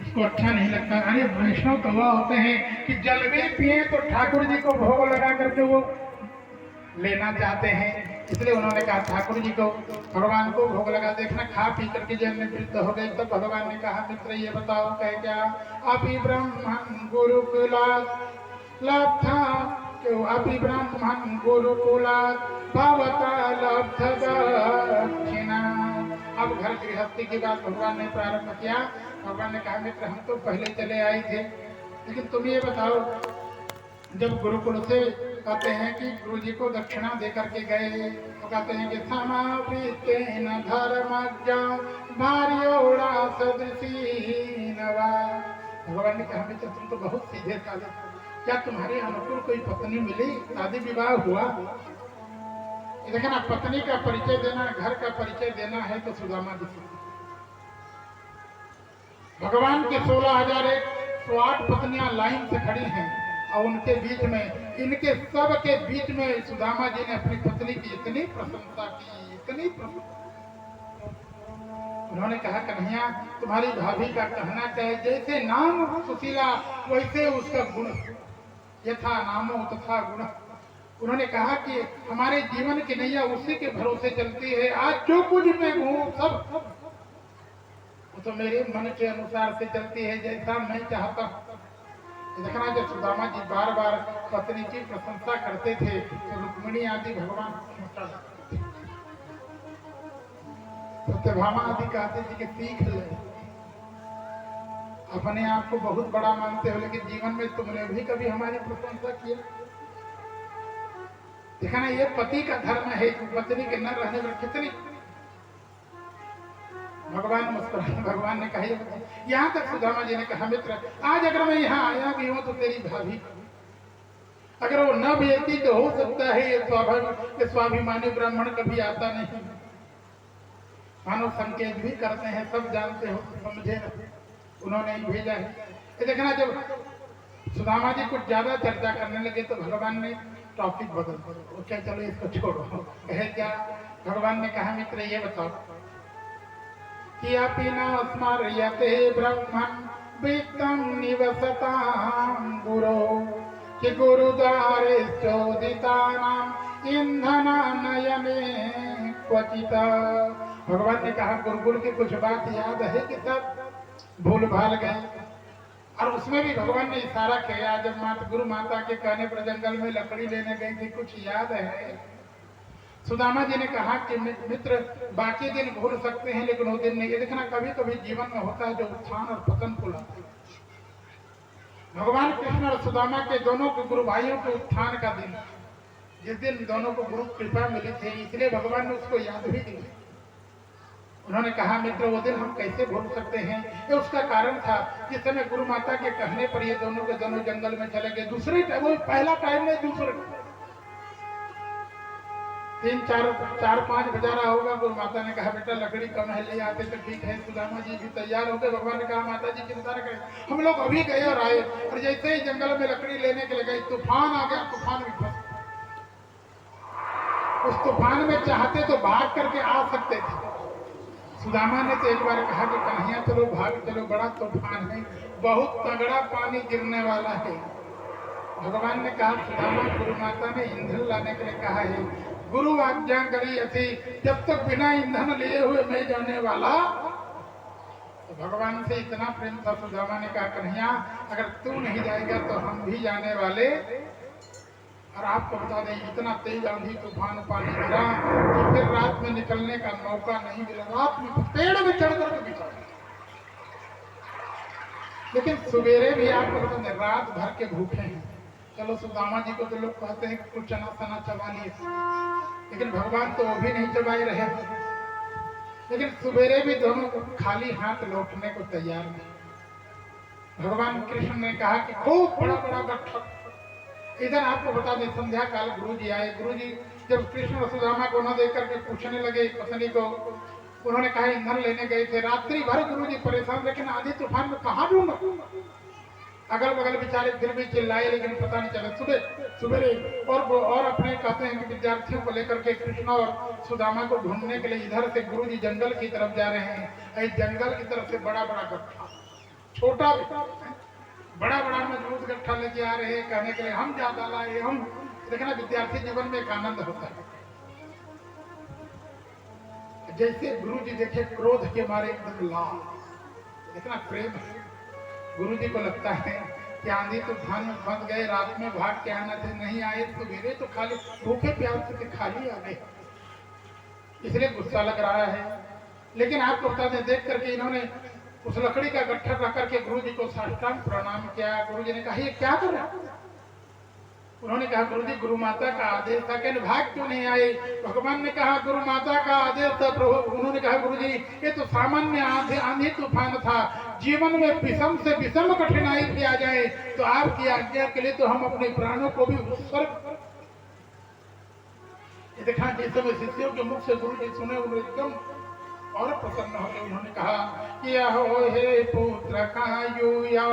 उसको अच्छा नहीं लगता। अरे वैष्णव तो वह होते हैं कि जल भी पिए तो ठाकुर जी को भोग लगा करके वो लेना चाहते हैं, इसलिए उन्होंने कहा ठाकुर जी को भगवान को भोग लगा। देखना खा पी करके जब निवृत्त हो गए तब भगवान ने कहा मित्र ये बताओ कह क्या अभी ब्रह्मण गुरुकुला लब्धा क्यों अभी ब्रह्मण गुरुकुला भवता लब्ध दक्षिणा। अब घर गृहस्थी की बात भगवान ने प्रारंभ किया। भगवान ने कहा मित्र हम तो पहले चले आए थे, लेकिन तुम ये बताओ जब गुरुकुल से कहते हैं कि गुरु जी को दक्षिणा दे करके गए तो कहते हैं कि समाप्तेन धर्मज्ञ भार्योड़ा सदृशीनवा। भगवान ने कहा मित्र तुम तो बहुत सीधे साधे, क्या तुम्हारे अनुकूल कोई पत्नी मिली, शादी विवाह हुआ? देखना पत्नी का परिचय देना, घर का परिचय देना है तो सुदामा जी से। भगवान के 16,108 पत्नियां लाइन से खड़ी हैं और उनके बीच में इनके सब के बीच में सुदामा जी ने अपनी पत्नी की इतनी प्रशंसा की, इतनी प्रशंसा। उन्होंने कहा कन्हैया तुम्हारी भाभी का कहना चाहे जैसे नाम सुशीला वैसे उसका गुण, यथा नामो तथा गुण। उन्होंने कहा कि हमारे जीवन की नैया उसी के भरोसे चलती है। आज जो कुछ मैं हूँ सब वो तो मेरे मन के अनुसार से चलती है, जैसा मैं चाहता हूँ। देखना जब सुदामा जी बार बार पत्नी की प्रशंसा करते थे तो रुक्मिणी आदि भगवान सत्यभामा आदि कहते थे कि सीख ले, अपने आप को बहुत बड़ा मानते हो लेकिन जीवन में तुमने भी कभी हमारी प्रशंसा किया? देखना ये पति का धर्म है, पत्नी के न रहने में कितनी। भगवान मुस्कुराए, भगवान ने कहा यहाँ तक सुदामा जी ने कहा मित्र आज अगर मैं यहाँ आया भी हूँ तो तेरी भाभी अगर वो न बेचती तो हो सकता है ये स्वाभिमानी ब्राह्मण कभी आता नहीं, मानो संकेत भी करते हैं, सब जानते हो समझे ना, उन्होंने ही भेजा है। देखना जब सुदामा जी कुछ ज्यादा चर्चा करने लगे तो भगवान ने टॉपिक बदल दिया। क्या चलो इसको छोड़ो, कहे क्या? भगवान ने कहा मित्र ये बताओ कि अपि न स्मर्यते ब्रह्मन् वित्तं निवसतां गुरो कि गुरुद्वारे चोदितानां ईंधनानयने क्वचित्। भगवान ने कहा गुरुकुल की कुछ बात याद है कि सब भूल भाल गए? और उसमें भी भगवान ने इशारा किया जब गुरु माता के कहने पर जंगल में लकड़ी लेने गई थी, कुछ याद है? सुदामा जी ने कहा कि मित्र बाकी दिन भूल सकते हैं लेकिन वो दिन नहीं। देखना कभी कभी जीवन में होता है जो उत्थान और पतन को लाता है। भगवान कृष्ण और सुदामा के दोनों के गुरु भाइयों के उत्थान का दिन, जिस दिन दोनों को गुरु कृपा मिली थी, इसलिए भगवान ने उसको याद भी दिया। उन्होंने कहा मित्र वो दिन हम कैसे भूल सकते हैं? ये उसका कारण था जिस समय गुरु माता के कहने पर ये दोनों के दोनों जंगल में चले गए। दूसरे वो पहला टाइम नहीं, दूसरे 3-4-5 बजा रहा होगा। गुरु माता ने कहा बेटा लकड़ी कम है, ले आते तो ठीक है। सुदामा जी भी तैयार हो गए। भगवान ने कहा माता जी चिंता न करें, हम लोग अभी गए और आए। और जैसे ही जंगल में लकड़ी लेने के लिए गए तूफान आ गया, तूफान में फंस। उस तूफान में चाहते तो भाग करके आ सकते थे। सुदामा ने तो एक बार कहा कि कन्हैया चलो भाग चलो, बड़ा तूफान है, बहुत तगड़ा पानी गिरने वाला है। भगवान ने कहा सुदामा गुरु माता ने ईंधन लाने के लिए कहा है, गुरु आज्ञा करी थी जब तक बिना ईंधन लिए हुए मैं जाने वाला। तो भगवान से इतना प्रेम था, सुदामा ने कहा कन्हैया अगर तू नहीं जाएगा तो हम भी जाने वाले। और आपको बता दें इतना तेज आंधी तूफान पानी गिरा कि फिर रात में निकलने का मौका नहीं मिला। रात में पेड़ में चढ़ कर बिछा, लेकिन सवेरे भी आपको बता दें रात भर के भूखे हैं। चलो सुदामा जी को तो लोग कहते हैं कुछ चना सना चबा लिए, लेकिन भगवान तो वो भी नहीं चबाए रहे। लेकिन सवेरे भी दोनों को खाली हाथ लौटने को तैयार नहीं। भगवान कृष्ण ने कहा कि खूब बड़ा बड़ा गट्ठा। इधर आपको बता दें संध्या काल गुरु जी आए। गुरु जी जब कृष्ण और सुदामा को न देख करके पूछने लगे पत्नी को, उन्होंने कहा ईंधन लेने गए थे। रात्रि भर गुरु जी परेशान, लेकिन आंधी तूफान में कहाँ ढूंढो? अगल बगल बेचारे फिर भी चिल्लाए, लेकिन पता नहीं चला। सुबह सवेरे और अपने कहते हैं कि विद्यार्थियों को लेकर के कृष्ण और सुदामा को ढूंढने के लिए इधर से गुरुजी जंगल की तरफ जा रहे हैं। इस जंगल की तरफ से बड़ा बड़ा गट्ठा, छोटा बड़ा बड़ा मजबूत गट्ठा लेके आ रहे हैं, कहने के लिए हम ज्यादा लाए हम। देखना विद्यार्थी जीवन में एक आनंद होता है। जैसे गुरु जी देखे क्रोध के मारे एकदम लाल, इतना प्रेम है। गुरु जी को लगता है कि आंधी तूफान में फंस गए, रात में भाग के आना थे, नहीं आए तो मेरे तो खाली भूखे प्यास से खाली आ गए, इसलिए गुस्सा लग रहा है। लेकिन आपको बता दें, देख करके इन्होंने उस लकड़ी का गट्ठा रख करके गुरु जी को साष्टांग प्रणाम किया। गुरु जी ने कहा ये क्या कर रहा है? उन्होंने कहा गुरु जी गुरु माता का आदेश था। कहने भाग क्यों नहीं आए? भगवान ने कहा गुरु माता का आदेश था प्रभु। उन्होंने कहा गुरु जी ये तो सामान्य आंधी तूफान था, जीवन में विषम से विषम कठिनाई भी आ जाए तो आपकी आज्ञा के लिए तो हम अपने प्राणों को भी उत्सर्ग। देखा जिस समय शिष्यों के मुख से गुरु जी सुने, उन्होंने एकदम और प्रसन्न हो गए। उन्होंने कहा कि अहो हे पुत्र कायुया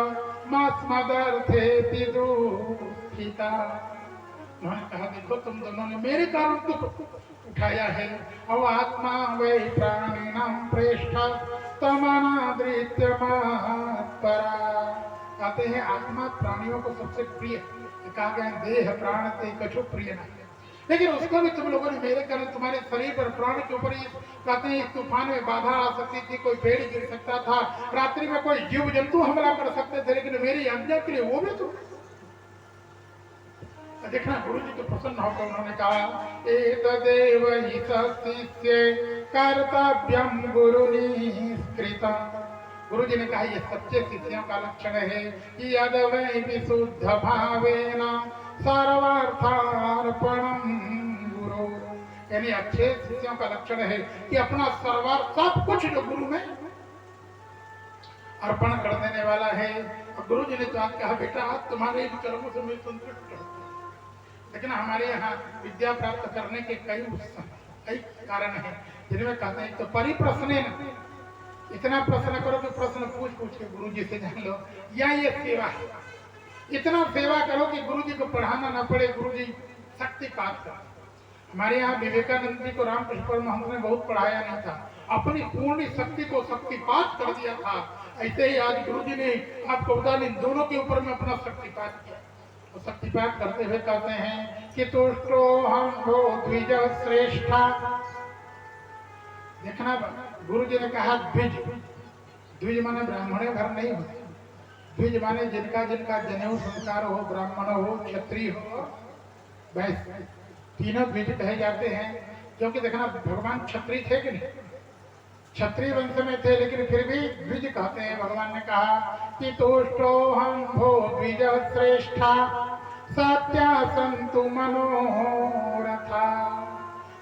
मास्मदर्थे पिता। उन्होंने कहा देखो तुम दोनों ने मेरे कारण दुख उठाया है। और आत्मा वै प्राणिनां प्रेष्ठा तमनादृत्य मात्परा। कहते हैं आत्मा प्राणियों को सबसे प्रिय, कहा गया देह प्राण ते कछु प्रिय नहीं, लेकिन उसको भी तुम लोगों ने मेरे कारण तुम्हारे शरीर पर प्राण के ऊपर कहते हैं इस तूफान में बाधा आ सकती थी, कोई पेड़ गिर सकता था, रात्रि में कोई जीव जंतु हमला कर सकते थे, लेकिन मेरी आज्ञा के लिए वो भी तुम। देखना गुरु जी को प्रसन्न होकर उन्होंने कहा एतदेव हि शिष्य कर्तव्यम गुरु निष्कृता। गुरु जी ने कहा ये सच्चे शिष्यों का लक्षण है कि यद वै विशुद्ध भावेन सर्वार्थार्पणम गुरु। यानी अच्छे शिष्यों का लक्षण है कि अपना सर्वार्थ सब कुछ जो गुरु में अर्पण कर देने वाला है। और गुरु जी ने तो आज कहा बेटा आज तुम्हारे इन कर्मों से मैं संतुष्ट हूं। लेकिन हमारे यहाँ विद्या प्राप्त करने के कई कारण हैं, जिनमें कहते हैं तो परिप्रश्न, इतना प्रश्न करो कि प्रश्न पूछ पूछ के गुरु जी से जान लो, या ये सेवा है, इतना सेवा करो कि गुरु जी को पढ़ाना ना पड़े, गुरु जी शक्तिपात कर। हमारे यहाँ विवेकानंद जी को रामकृष्ण परमहंस ने बहुत पढ़ाया नहीं था, अपनी पूर्ण शक्ति को शक्तिपात कर दिया था। ऐसे ही आज गुरु जी ने आपको बता इन दोनों के ऊपर में अपना शक्तिपात किया। तो शक्तिपात करते हुए कहते हैं कि तुष्टो हम हो द्विज श्रेष्ठा। देखना गुरु जी ने कहा द्विज, द्विज माने ब्राह्मण घर नहीं होते, द्विज माने जिनका जिनका जनेऊ संस्कार हो, ब्राह्मण हो, क्षत्रिय हो, वैश्य, तीनों द्विज कहे जाते हैं। क्योंकि देखना भगवान क्षत्रिय थे कि नहीं, क्षत्रिय वंश में थे, लेकिन फिर भी द्विज कहते हैं। भगवान ने कहा कि तुष्टो हम भो द्विज श्रेष्ठा सत्या संतु मनोरथा।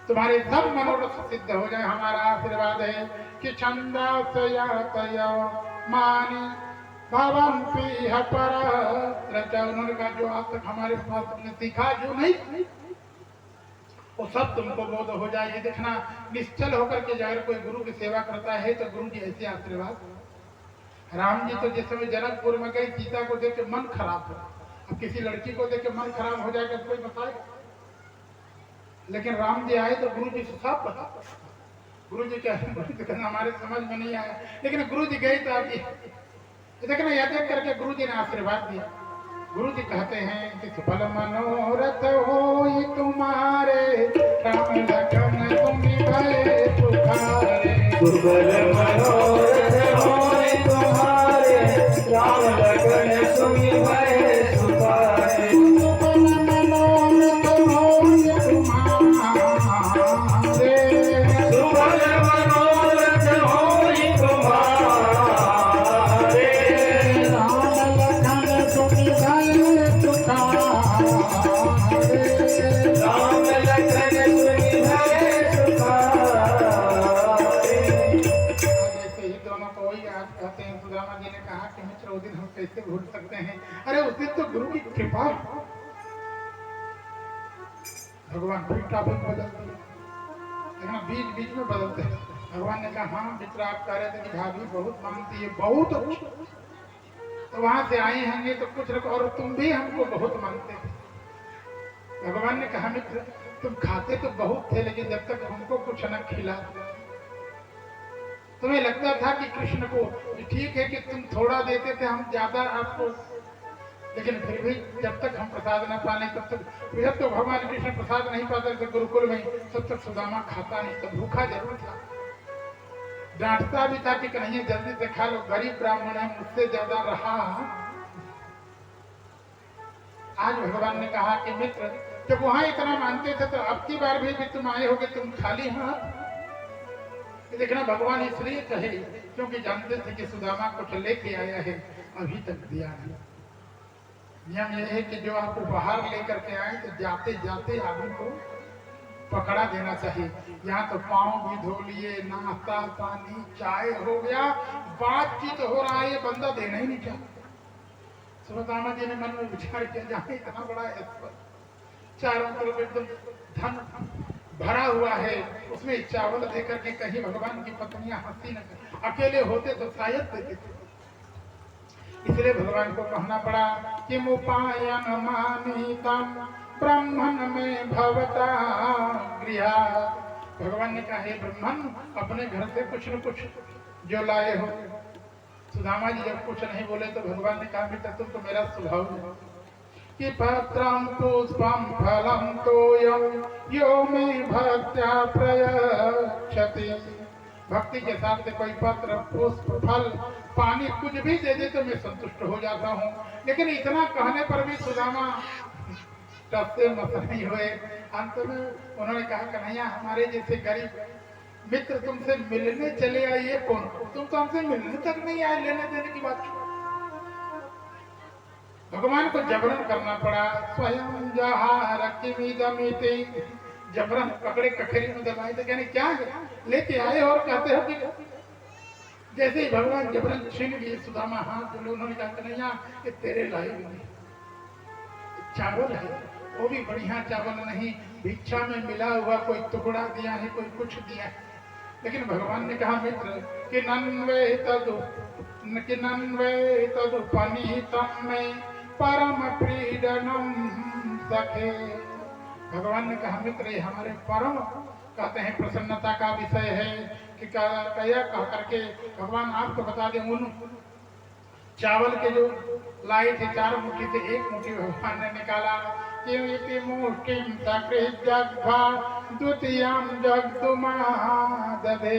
तुम्हारे सब मनोरथ सिद्ध हो जाए, हमारा आशीर्वाद है कि छंदासयातया मानी भवन्ति परत्र। उन्होंने कहा जो आज तक हमारे पास तुमने सीखा जो नहीं वो सब तुमको बोध हो जाए। ये देखना निश्चल होकर के जाकर कोई गुरु की सेवा करता है तो गुरु जी ऐसे आशीर्वाद। राम जी तो जिस समय जनकपुर में गए, सीता को देख के मन खराब हो, अब किसी लड़की को देख के मन खराब हो जाएगा तो कोई बताएगा, लेकिन राम जी आए तो गुरु जी से सब बता। गुरु जी क्या हमारे समझ में नहीं आया, लेकिन गुरु जी गए तो आप देखना यह देख करके गुरु जी ने आशीर्वाद दिया। गुरु जी कहते हैं कि सुफल मनोरथ होई तुम्हारे, राम लखन तुम भय सुखारे। सुफल मनोरथ होई तुम्हारे, राम लखन तुम भय सुखारे। सुफल मनोरथ होई तुम्हारे, सुफल मनोरथ होई तुम्हारे, राम लखन तुम भय सुखारे। राम लखन तुम भय सुखारे। जैसे ही दोनों को वही याद कहते हैं, सुदामा जी ने कहा कि मित्र उस दिन हम कैसे भूल सकते हैं, अरे उस दिन तो गुरु की कृपा, भगवान फिर टॉपिक बदल दिया, लेकिन बीच बीच में बदलते हैं। भगवान ने कहा हाँ मित्र आप कह रहे थे कि भाभी बहुत मानती है, बहुत अच्छी, तो वहां से आए होंगे तो कुछ रखो, और तुम भी हमको बहुत मानते थे। भगवान ने कहा मित्र तुम खाते तो बहुत थे, लेकिन जब तक हमको कुछ न खिला, तुम्हें लगता था कि कृष्ण को ठीक है कि तुम थोड़ा देते थे, हम ज्यादा आपको, लेकिन फिर भी जब तक हम प्रसाद न पाने तब तक, जब तो भगवान कृष्ण प्रसाद नहीं पाते थे गुरुकुल में, तब तक सुदामा खाता नहीं, तो भूखा जरूर था, डांटता भी था कि कहीं जल्दी से खा लो, गरीब ब्राह्मण है, मुझसे ज्यादा रहा। आज भगवान ने कहा कि मित्र जब वहां इतना मानते थे तो अब की बार भी तुम आए होगे, तुम खाली हाथ। देखना भगवान इसलिए कहे क्योंकि जानते थे कि सुदामा कुछ लेके आया है, अभी तक दिया नहीं। नियम यह है कि जो आप उपहार लेकर के आए तो जाते जाते आदमी को पकड़ा देना चाहिए। यहाँ तो पाँव भी धो लिए, नाश्ता पानी चाय हो गया, बातचीत हो रहा है, ये बंदा देना ही नहीं चाहता। सुदामा जी ने मन में विचार किया जहाँ इतना बड़ा ऐश्वर्य, चारों तरफ एकदम धन भरा हुआ है, उसमें चावल देकर के कहीं भगवान की पत्नियां हंसी न कर, अकेले होते तो शायद देते थे। इसलिए भगवान को कहना पड़ा कि मुपायन मानितम ब्रह्मन में भवता गृहा। भगवान ने कहा हे ब्रह्मन अपने घर से कुछ न कुछ जो लाए हो। सुदामा जी जब कुछ नहीं बोले तो भगवान ने कहा बेटा तुम तो मेरा स्वभाव है कि पत्रम पुष्पम फलम तोयम यो मे भक्त्या प्रयच्छति। भक्ति के साथ से कोई पत्र पुष्प फल पानी कुछ भी दे दे तो मैं संतुष्ट हो जाता हूँ। लेकिन इतना कहने पर भी सुदामा टस से मत नहीं हुए। अंत में उन्होंने कहा कन्हैया हमारे जैसे गरीब मित्र तुमसे मिलने चले आए, ये कौन, तुम तो हमसे मिलने तक नहीं आए, लेने देने की बात। भगवान को जबरन करना पड़ा। स्वयं जहार किमिदमिति, जबरन पकड़े कखेरी में दबाए तो कहने क्या है लेके आए, और कहते हो कि जैसे ही भगवान जबरन छीन लिए सुदामा हाथ बोले, उन्होंने कहा कन्हैया ये तेरे लायक नहीं, चावल है वो भी बढ़िया चावल नहीं, भिक्षा में मिला हुआ कोई टुकड़ा दिया है, कोई कुछ दिया है। लेकिन भगवान ने कहा मित्र कि नन्वे तदुपनीतम में परम प्रीडनम सखे। भगवान ने कहा मित्र ये हमारे परम कहते हैं प्रसन्नता का विषय है कि कह करके भगवान आपको बता दें उन चावल के जो लाए थे 4 मुट्ठी से 1 मुट्ठी भगवान ने निकाला। मुष्टिम द्वितीयम जगदुमादधे,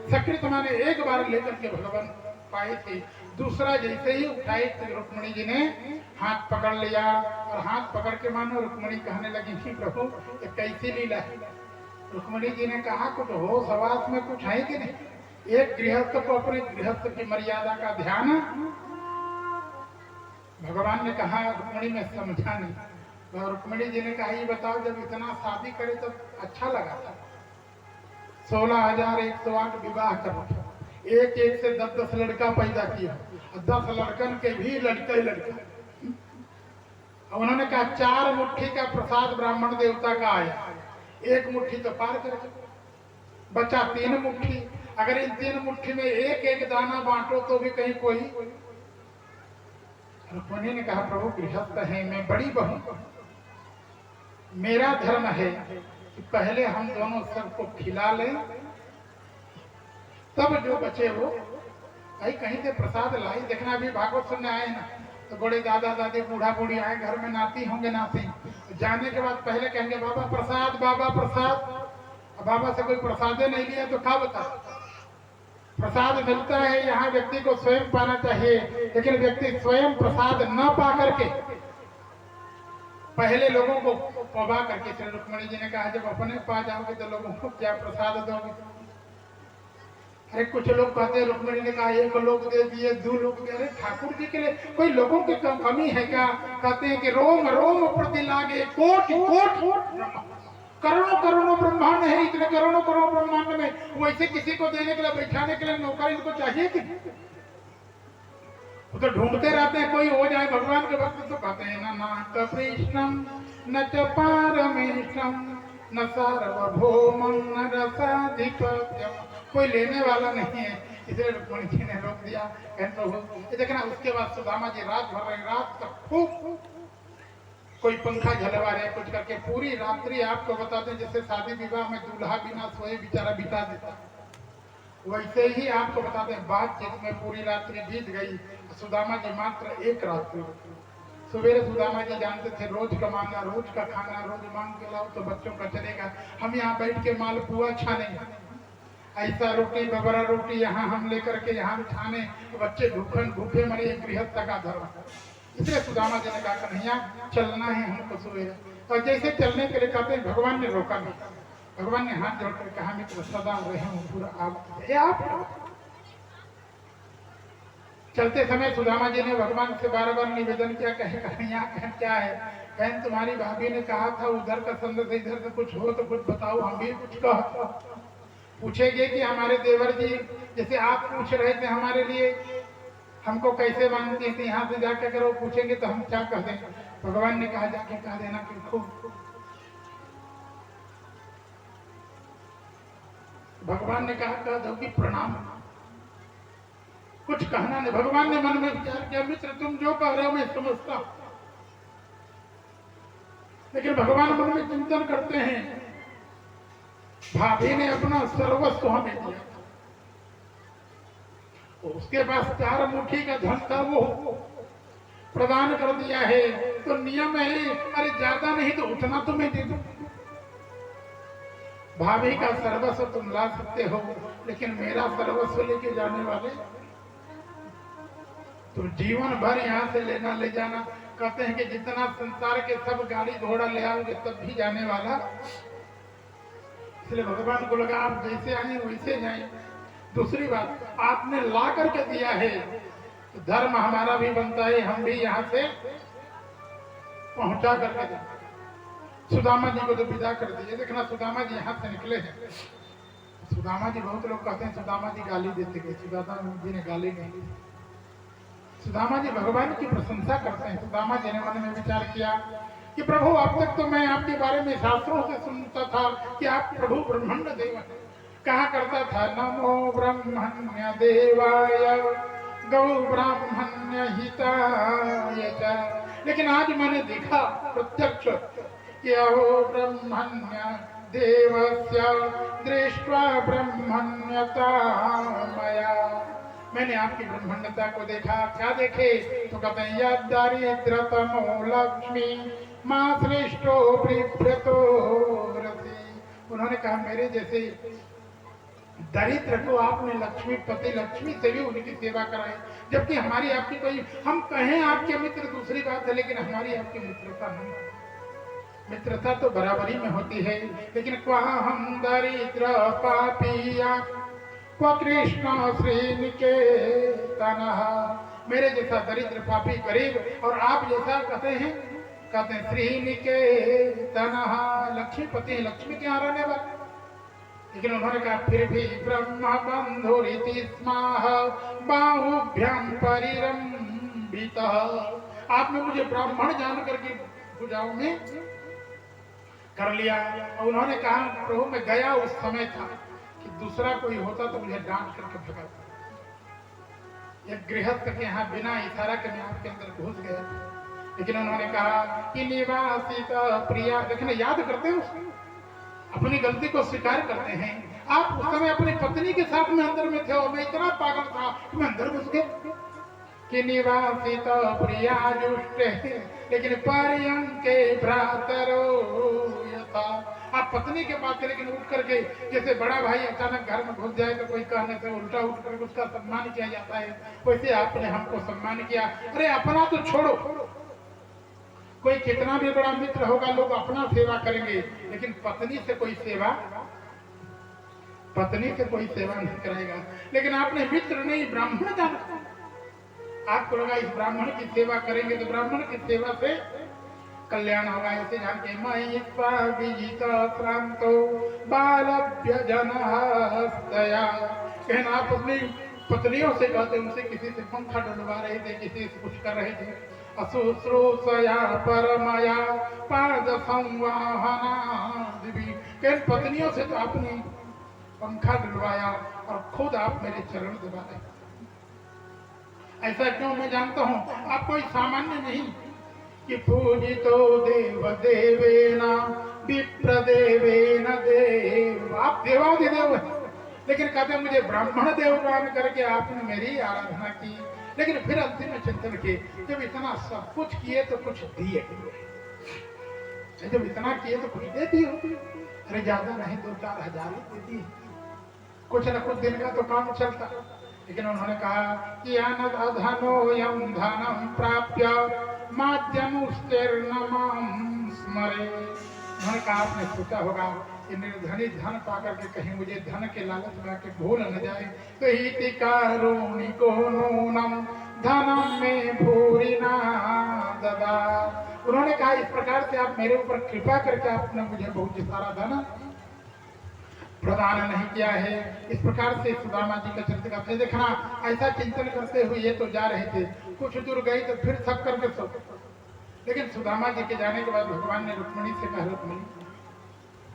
सकृत माने एक बार लेकर के भगवान पाए थे, दूसरा जैसे ही उठाए थे रुक्मिणी जी ने हाथ पकड़ लिया, और हाथ पकड़ के मानो रुक्मिणी कहने लगी कि प्रभु ये कैसी लीला है। रुक्मिणी जी ने कहा कुछ होश हवास में कुछ है कि नहीं, एक गृहस्थ को अपने गृहस्थ की मर्यादा का ध्यान। भगवान ने कहा रुक्मिणी में समझा नहीं। रुक्मिणी जी ने कहा ये बताओ जब इतना शादी करे तब अच्छा लगा था, 16,108 विवाह कर, एक एक से 10-10 लड़का पैदा किया, 10 लड़कन के भी लड़का ही लड़का। उन्होंने कहा 4 मुट्ठी का प्रसाद ब्राह्मण देवता का आया, 1 मुट्ठी तो पार कर, बचा 3 मुट्ठी। अगर इन 3 मुट्ठी में एक एक दाना बांटो तो भी कहीं कोई। रुक्मिणी ने कहा प्रभु गृहस्थ है, मैं बड़ी बहू, मेरा धर्म है कि पहले हम दोनों सबको खिला लें, तब जो बचे वो भाई कहीं से प्रसाद लाई। देखना अभी भागवत सुनने आए ना तो बड़े दादा दादी बूढ़ा बूढ़ी आए, घर में नाती होंगे नाती, जाने के बाद पहले कहेंगे बाबा प्रसाद, बाबा प्रसाद। बाबा से कोई प्रसादे नहीं लिया तो क्या बता। प्रसाद मिलता है यहाँ व्यक्ति को स्वयं पाना चाहिए, लेकिन व्यक्ति स्वयं प्रसाद न पा करके पहले लोगों को पवा करके। श्री रुक्मिणी जी ने कहा जब अपने पास जाओगे तो लोगों को क्या प्रसाद दोगे। अरे कुछ लोग कहते हैं रुक्मिणी ने कहा 1 लोग दे दिए, 2 लोग दे। अरे ठाकुर जी के लिए कोई लोगों की कमी है क्या। कहते हैं कि रोम रोम प्रति लागे कोटि कोटि, करोड़ों करोड़ों ब्रह्मांड है, इतने करोड़ों करोड़ों ब्रह्मांड में वैसे किसी को देने के लिए बैठाने के लिए नौकर इनको चाहिए कि वो तो ढूंढते रहते हैं कोई हो जाए भगवान के भक्त। तो कहते हैं ना नाथ कृष्णम न च पारमेशम न सार्वभौमं न रसाधिपत्यम, कोई लेने वाला नहीं है। इसलिए रुक्मणी जी ने रोक दिया। कहते प्रभु ये देखना, उसके बाद सुदामा जी रात भर रहे, रात तक खूब कोई पंखा झलवा रहे कुछ करके, पूरी रात्रि आपको बताते हैं जैसे शादी विवाह में दूल्हा बिना सोए बेचारा बिता देता, वैसे ही आपको बताते हैं बातचीत में पूरी रात्रि बीत गई। सुदामा जी मात्र एक रात्रि, सवेरे सुदामा जी जानते थे रोज कमाना, रोज का खाना, रोज मांग के लाओ तो बच्चों का चलेगा, हम यहाँ बैठ के मालपुआ छानेंगे, ऐसा रोटी बबरा रोटी यहाँ हम लेकर के यहाँ छाने तो बच्चे भूखे मरे, एक गृहस्थ का धर्म। इसलिए सुदामा जी ने कहा कन्हैया चलना है हमको सवेरे, और जैसे चलने के लिए कहते हैं भगवान ने रोका नहीं, भगवान ने हाथ जोड़कर कहा मित्र सदा रहे हूँ पूरा आप। चलते समय सुदामा जी ने भगवान से बार बार निवेदन किया, कहे कन्हैया क्या है, कहें तुम्हारी भाभी ने कहा था उधर का संदेश इधर से कुछ हो तो कुछ बताओ, हम भी कुछ कह पूछेंगे कि हमारे देवर जी जैसे आप पूछ रहे थे हमारे लिए हमको कैसे मानते थे, यहाँ से जाके अगर वो पूछेंगे तो हम क्या कह दें। भगवान ने कहा जाके कह देना कि खूब, भगवान ने कहा कह दो कि प्रणाम, कुछ कहना नहीं। भगवान ने मन में विचार किया मित्र तुम जो कह रहे हो मैं समझता हूं, लेकिन भगवान मन में चिंतन करते हैं भाभी ने अपना सर्वस्व हमें दिया, उसके पास 4 मुट्ठी का धन था वो प्रदान कर दिया है, तो नियम है अरे ज्यादा नहीं तो उतना तुम्हें दे दो। भाभी का सर्वस्व तुम ला सकते हो, लेकिन मेरा सर्वस्व लेके जाने वाले तुम जीवन भर यहाँ से लेना ले जाना। कहते हैं कि जितना संसार के सब गाड़ी घोड़ा ले आओगे तब भी जाने वाला, इसलिए भगवान को लगा आप जैसे आए वैसे जाए। दूसरी बात आपने ला करके दिया है तो धर्म हमारा भी बनता है, हम भी यहाँ से पहुंचा करके दें। सुदामा जी को तो विदा कर दिए। देखना सुदामा जी यहाँ से निकले हैं, सुदामा जी बहुत लोग कहते हैं सुदामा जी गाली देते गए, सुदामा जी ने गाली नहीं दी, सुदामा जी भगवान की प्रशंसा करते हैं। सुदामा जी ने मन में विचार किया कि प्रभु अब तक तो मैं आपके बारे में शास्त्रों से सुनता था कि आप प्रभु ब्रह्मांड देव हैं, कहा करता था नमो ब्रह्मण्य देवाय गौ ब्राह्मण्य हिताय च, लेकिन आज मैंने देखा प्रत्यक्ष कि अहो ब्रह्मण्य देवस्य दृष्ट्वा ब्रह्मण्यता मया, मैंने आपकी ब्रह्मांडता को देखा। क्या देखे तो कहते हैं यद दारिद्र्यतमो लक्ष्मी मां श्रेष्ठो बिभ्रतो रति। उन्होंने कहा मेरे जैसे दरिद्र को आपने लक्ष्मीपति लक्ष्मी से भी उनकी सेवा कराई, जबकि हमारी आपकी कोई, हम कहें आपके मित्र दूसरी बात है, लेकिन हमारी आपकी मित्रता नहीं, मित्रता तो बराबरी में होती है। लेकिन क्वां हम दरिद्र पापिया क्व कृष्ण श्रीनिकेतन, मेरे जैसा दरिद्र पापी गरीब और आप जैसा कहते हैं श्रीनिकेतन लक्ष्मीपति, लक्ष्मी के यहाँ रहने वाले। लेकिन उन्होंने कहा फिर भी ब्रह्म बंधुरिति स्माह बाहुभ्याम परिरंभितः, आपने मुझे ब्राह्मण जान करके पूजाओं में कर लिया। और उन्होंने कहा प्रभु मैं गया उस समय था कि दूसरा कोई होता तो मुझे डांट करके भगाता, एक गृहस्थ के यहाँ बिना इशारा के मैं आपके अंदर घुस गया। लेकिन उन्होंने कहा कि निवासित प्रिया, देखना याद करते हैं उसको, अपनी गलती को स्वीकार करते हैं। आप उस समय अपनी पत्नी के साथ में अंदर में थे और मैं इतना पागल था कि मैं अंदर घुस गया कि निवासित प्रिया जुष्टे लेकिन पर्यंके भ्रातरो यथा, आप पत्नी के पास थे लेकिन उठ करके जैसे बड़ा भाई अचानक घर में घुस जाए तो कोई कहने से उल्टा उठ करके उसका सम्मान किया जाता है, वैसे आपने हमको सम्मान किया। अरे अपना तो छोड़ो, कोई कितना भी बड़ा मित्र होगा लोग अपना सेवा करेंगे, लेकिन पत्नी से कोई सेवा नहीं करेगा। लेकिन आपने मित्र नहीं ब्राह्मण जाना, आपको लगा इस ब्राह्मण की सेवा करेंगे तो ब्राह्मण की सेवा से कल्याण होगा। ऐसे जान के महित्वा विजित श्रांतो बालभ्य जनहस्तया, कहना आप अपनी पत्नियों से कहते उनसे किसी से पंखा डलवा रहे थे, किसी से कुछ कर रहे थे। अशुश्रूषया परमया पाद संवाहना, पत्नियों से तो आपने पंखा डलवाया और खुद आप मेरे चरण दबा रहे। ऐसा क्यों? मैं जानता हूं आप कोई सामान्य नहीं कि पूजितो देव देवेना विप्र देवेन देव, आप देवाधिदेव हैं, लेकिन कहते मुझे ब्राह्मण देवगान करके आपने मेरी आराधना की। लेकिन फिर अंतिम चिंतन किए, जब इतना सब कुछ किए तो कुछ दिए, जब इतना किए तो कुछ दे दिए। अरे ज्यादा नहीं 2-4 हजार दे दिए, कुछ न कुछ दिन का तो काम चलता। लेकिन उन्होंने कहा कि अनधनोऽयं धनं प्राप्य माध्यमुष्टिर्नमां स्मरे। उन्होंने कहा आपने सोचा होगा कि निर्धनी धन पाकर के कहीं मुझे धन के लालच में आके भूल न जाए, तो इति कारुणिको नूनं धनम में भूरिना ददा। उन्होंने कहा इस प्रकार से आप मेरे ऊपर कृपा करके आपने मुझे बहुत सारा धन प्रदान नहीं किया है। इस प्रकार से सुदामा जी का चरित्र का देखना। ऐसा चिंतन करते हुए ये तो जा रहे थे, कुछ दूर गए तो फिर थक करके सो। लेकिन सुदामा जी के जाने के बाद भगवान ने रुक्मिणी से कहा, रुक्मिणी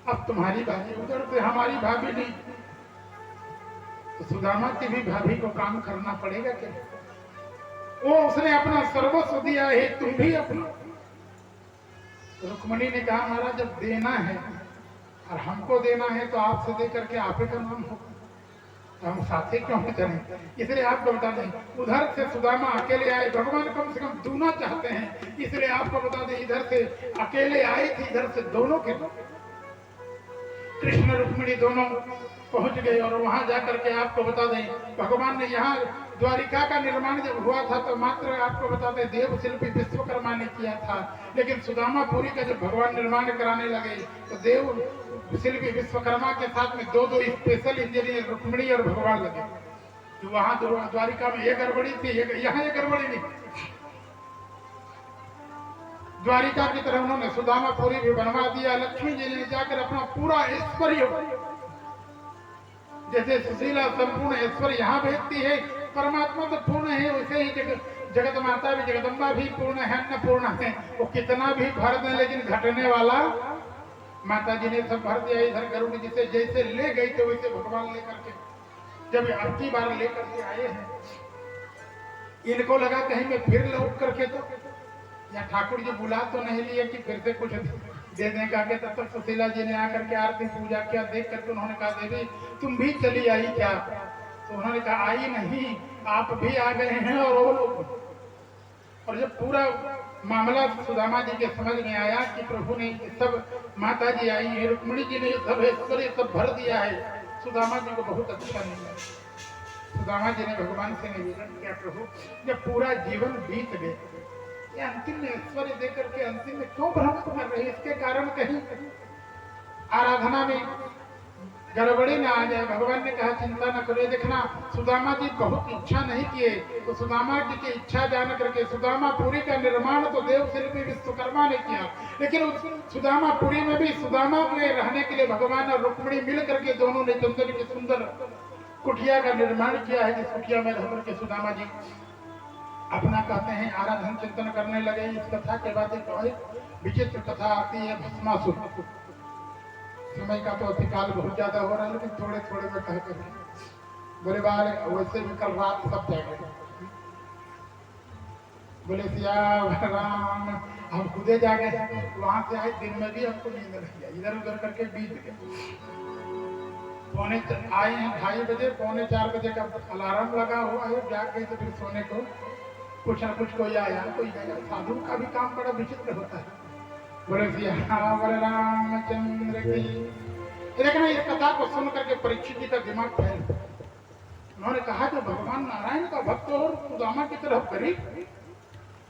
अब तुम्हारी भाभी उधर से हमारी भाभी नहीं, तो सुदामा की भी भाभी को काम करना पड़ेगा क्या? वो उसने अपना सर्वस्व दिया है, तुम भी अपना। रुक्मिणी ने कहा महाराज जब देना है और हमको देना है तो आपसे दे करके आप ही का नाम हो, तो हम साथी क्यों चलें? इसलिए आपको बता दें उधर से सुदामा अकेले आए, भगवान कम से कम दूना चाहते हैं, इसलिए आपको बता दें इधर से अकेले आए थे, इधर से दोनों के कृष्ण रुक्मिणी दोनों पहुंच गए। और वहां जाकर के आपको बता दें भगवान ने यहाँ द्वारिका का निर्माण जब हुआ था तो मात्र आपको बता दें देव शिल्पी विश्वकर्मा ने किया था। लेकिन सुदामापुरी का जब भगवान निर्माण कराने लगे तो देव शिल्पी विश्वकर्मा के साथ में 2-2 स्पेशल इंजीनियर रुक्मिणी और भगवान लगे। तो वहां द्वारिका में ये गड़बड़ी थी, यहाँ ये गड़बड़ी नहीं। द्वारिका की तरह उन्होंने सुदामापुरी भी बनवा दिया। लक्ष्मी जी ने जाकर अपना पूरा ऐश्वर्य, जैसे सुशीला संपूर्ण ऐश्वर्य यहाँ भेजती है, परमात्मा तो पूर्ण है, वैसे ही जगत माता भी जगदम्बा भी पूर्ण है, अन्नपूर्ण है। वो कितना भी भर दे लेकिन घटने वाला माता जी ने सब भर दिया। इधर गरुड़ जी से जैसे ले गई थे वैसे भगवान लेकर के जब अब की बार लेकर के आए हैं, इनको लगा कहीं में फिर लौट करके तो या ठाकुर जी बुला तो नहीं लिए कि फिर से कुछ दे दें का के। तब तक सुशीला जी ने आकर के आरती पूजा किया। देख करके उन्होंने कहा देवी तुम भी चली आई क्या? तो उन्होंने कहा आई नहीं, आप भी आ गए हैं और वो लोग। और जब पूरा मामला सुदामा जी के समझ में आया कि प्रभु ने सब, माता जी आई है, रुक्मिणी जी ने सब ऐश्वर्य सब भर दिया है, सुदामा जी को बहुत अच्छा नहीं लगा। सुदामा जी ने भगवान से निवेदन किया प्रभु जब पूरा जीवन बीत गए, ये अंतिम में ऐश्वर्य देकर के अंतिम में क्यों भ्रम कर रहे? इसके कारण कहीं आराधना में गड़बड़ी ना आ जाए। भगवान ने कहा चिंता न करो। देखना सुदामा जी बहुत इच्छा नहीं किए, तो सुदामा जी की इच्छा जान करके सुदामापुरी का निर्माण तो देव शिल्पी विश्वकर्मा ने किया, लेकिन उस सुदामापुरी में भी सुदामा में रहने के लिए भगवान और रुक्मिणी मिल करके दोनों ने चंदन की सुंदर कुटिया का निर्माण किया है, जिस कुटिया में रह करके सुदामा जी अपना कहते हैं आराधन चिंतन करने लगे। इस कथा के बाद एक विचित्र कथा आती है भस्मासुर। समय का तो अतिकाल बहुत ज्यादा हो रहा है, लेकिन थोड़े थोड़े में कह कर बोले बाल वैसे भी कल रात सब जाएंगे। बोले सिया राम हम खुदे जागे, वहां से आए दिन में भी हमको नींद नहीं आई, इधर उधर करके बीत गए। पौने आए हैं 2:30 बजे, 3:45 बजे का अलार्म लगा हुआ है, जाग गए तो फिर सोने को कुछ न कुछ कोई आया कोई गया। साधु का भी काम बड़ा विचित्र होता है। बोले सियावर रामचंद्र की। लेकिन इस कथा को सुन करके परीक्षित जी का दिमाग फैल। उन्होंने कहा जो भगवान नारायण का भक्त और सुदामा की तरफ गरीब,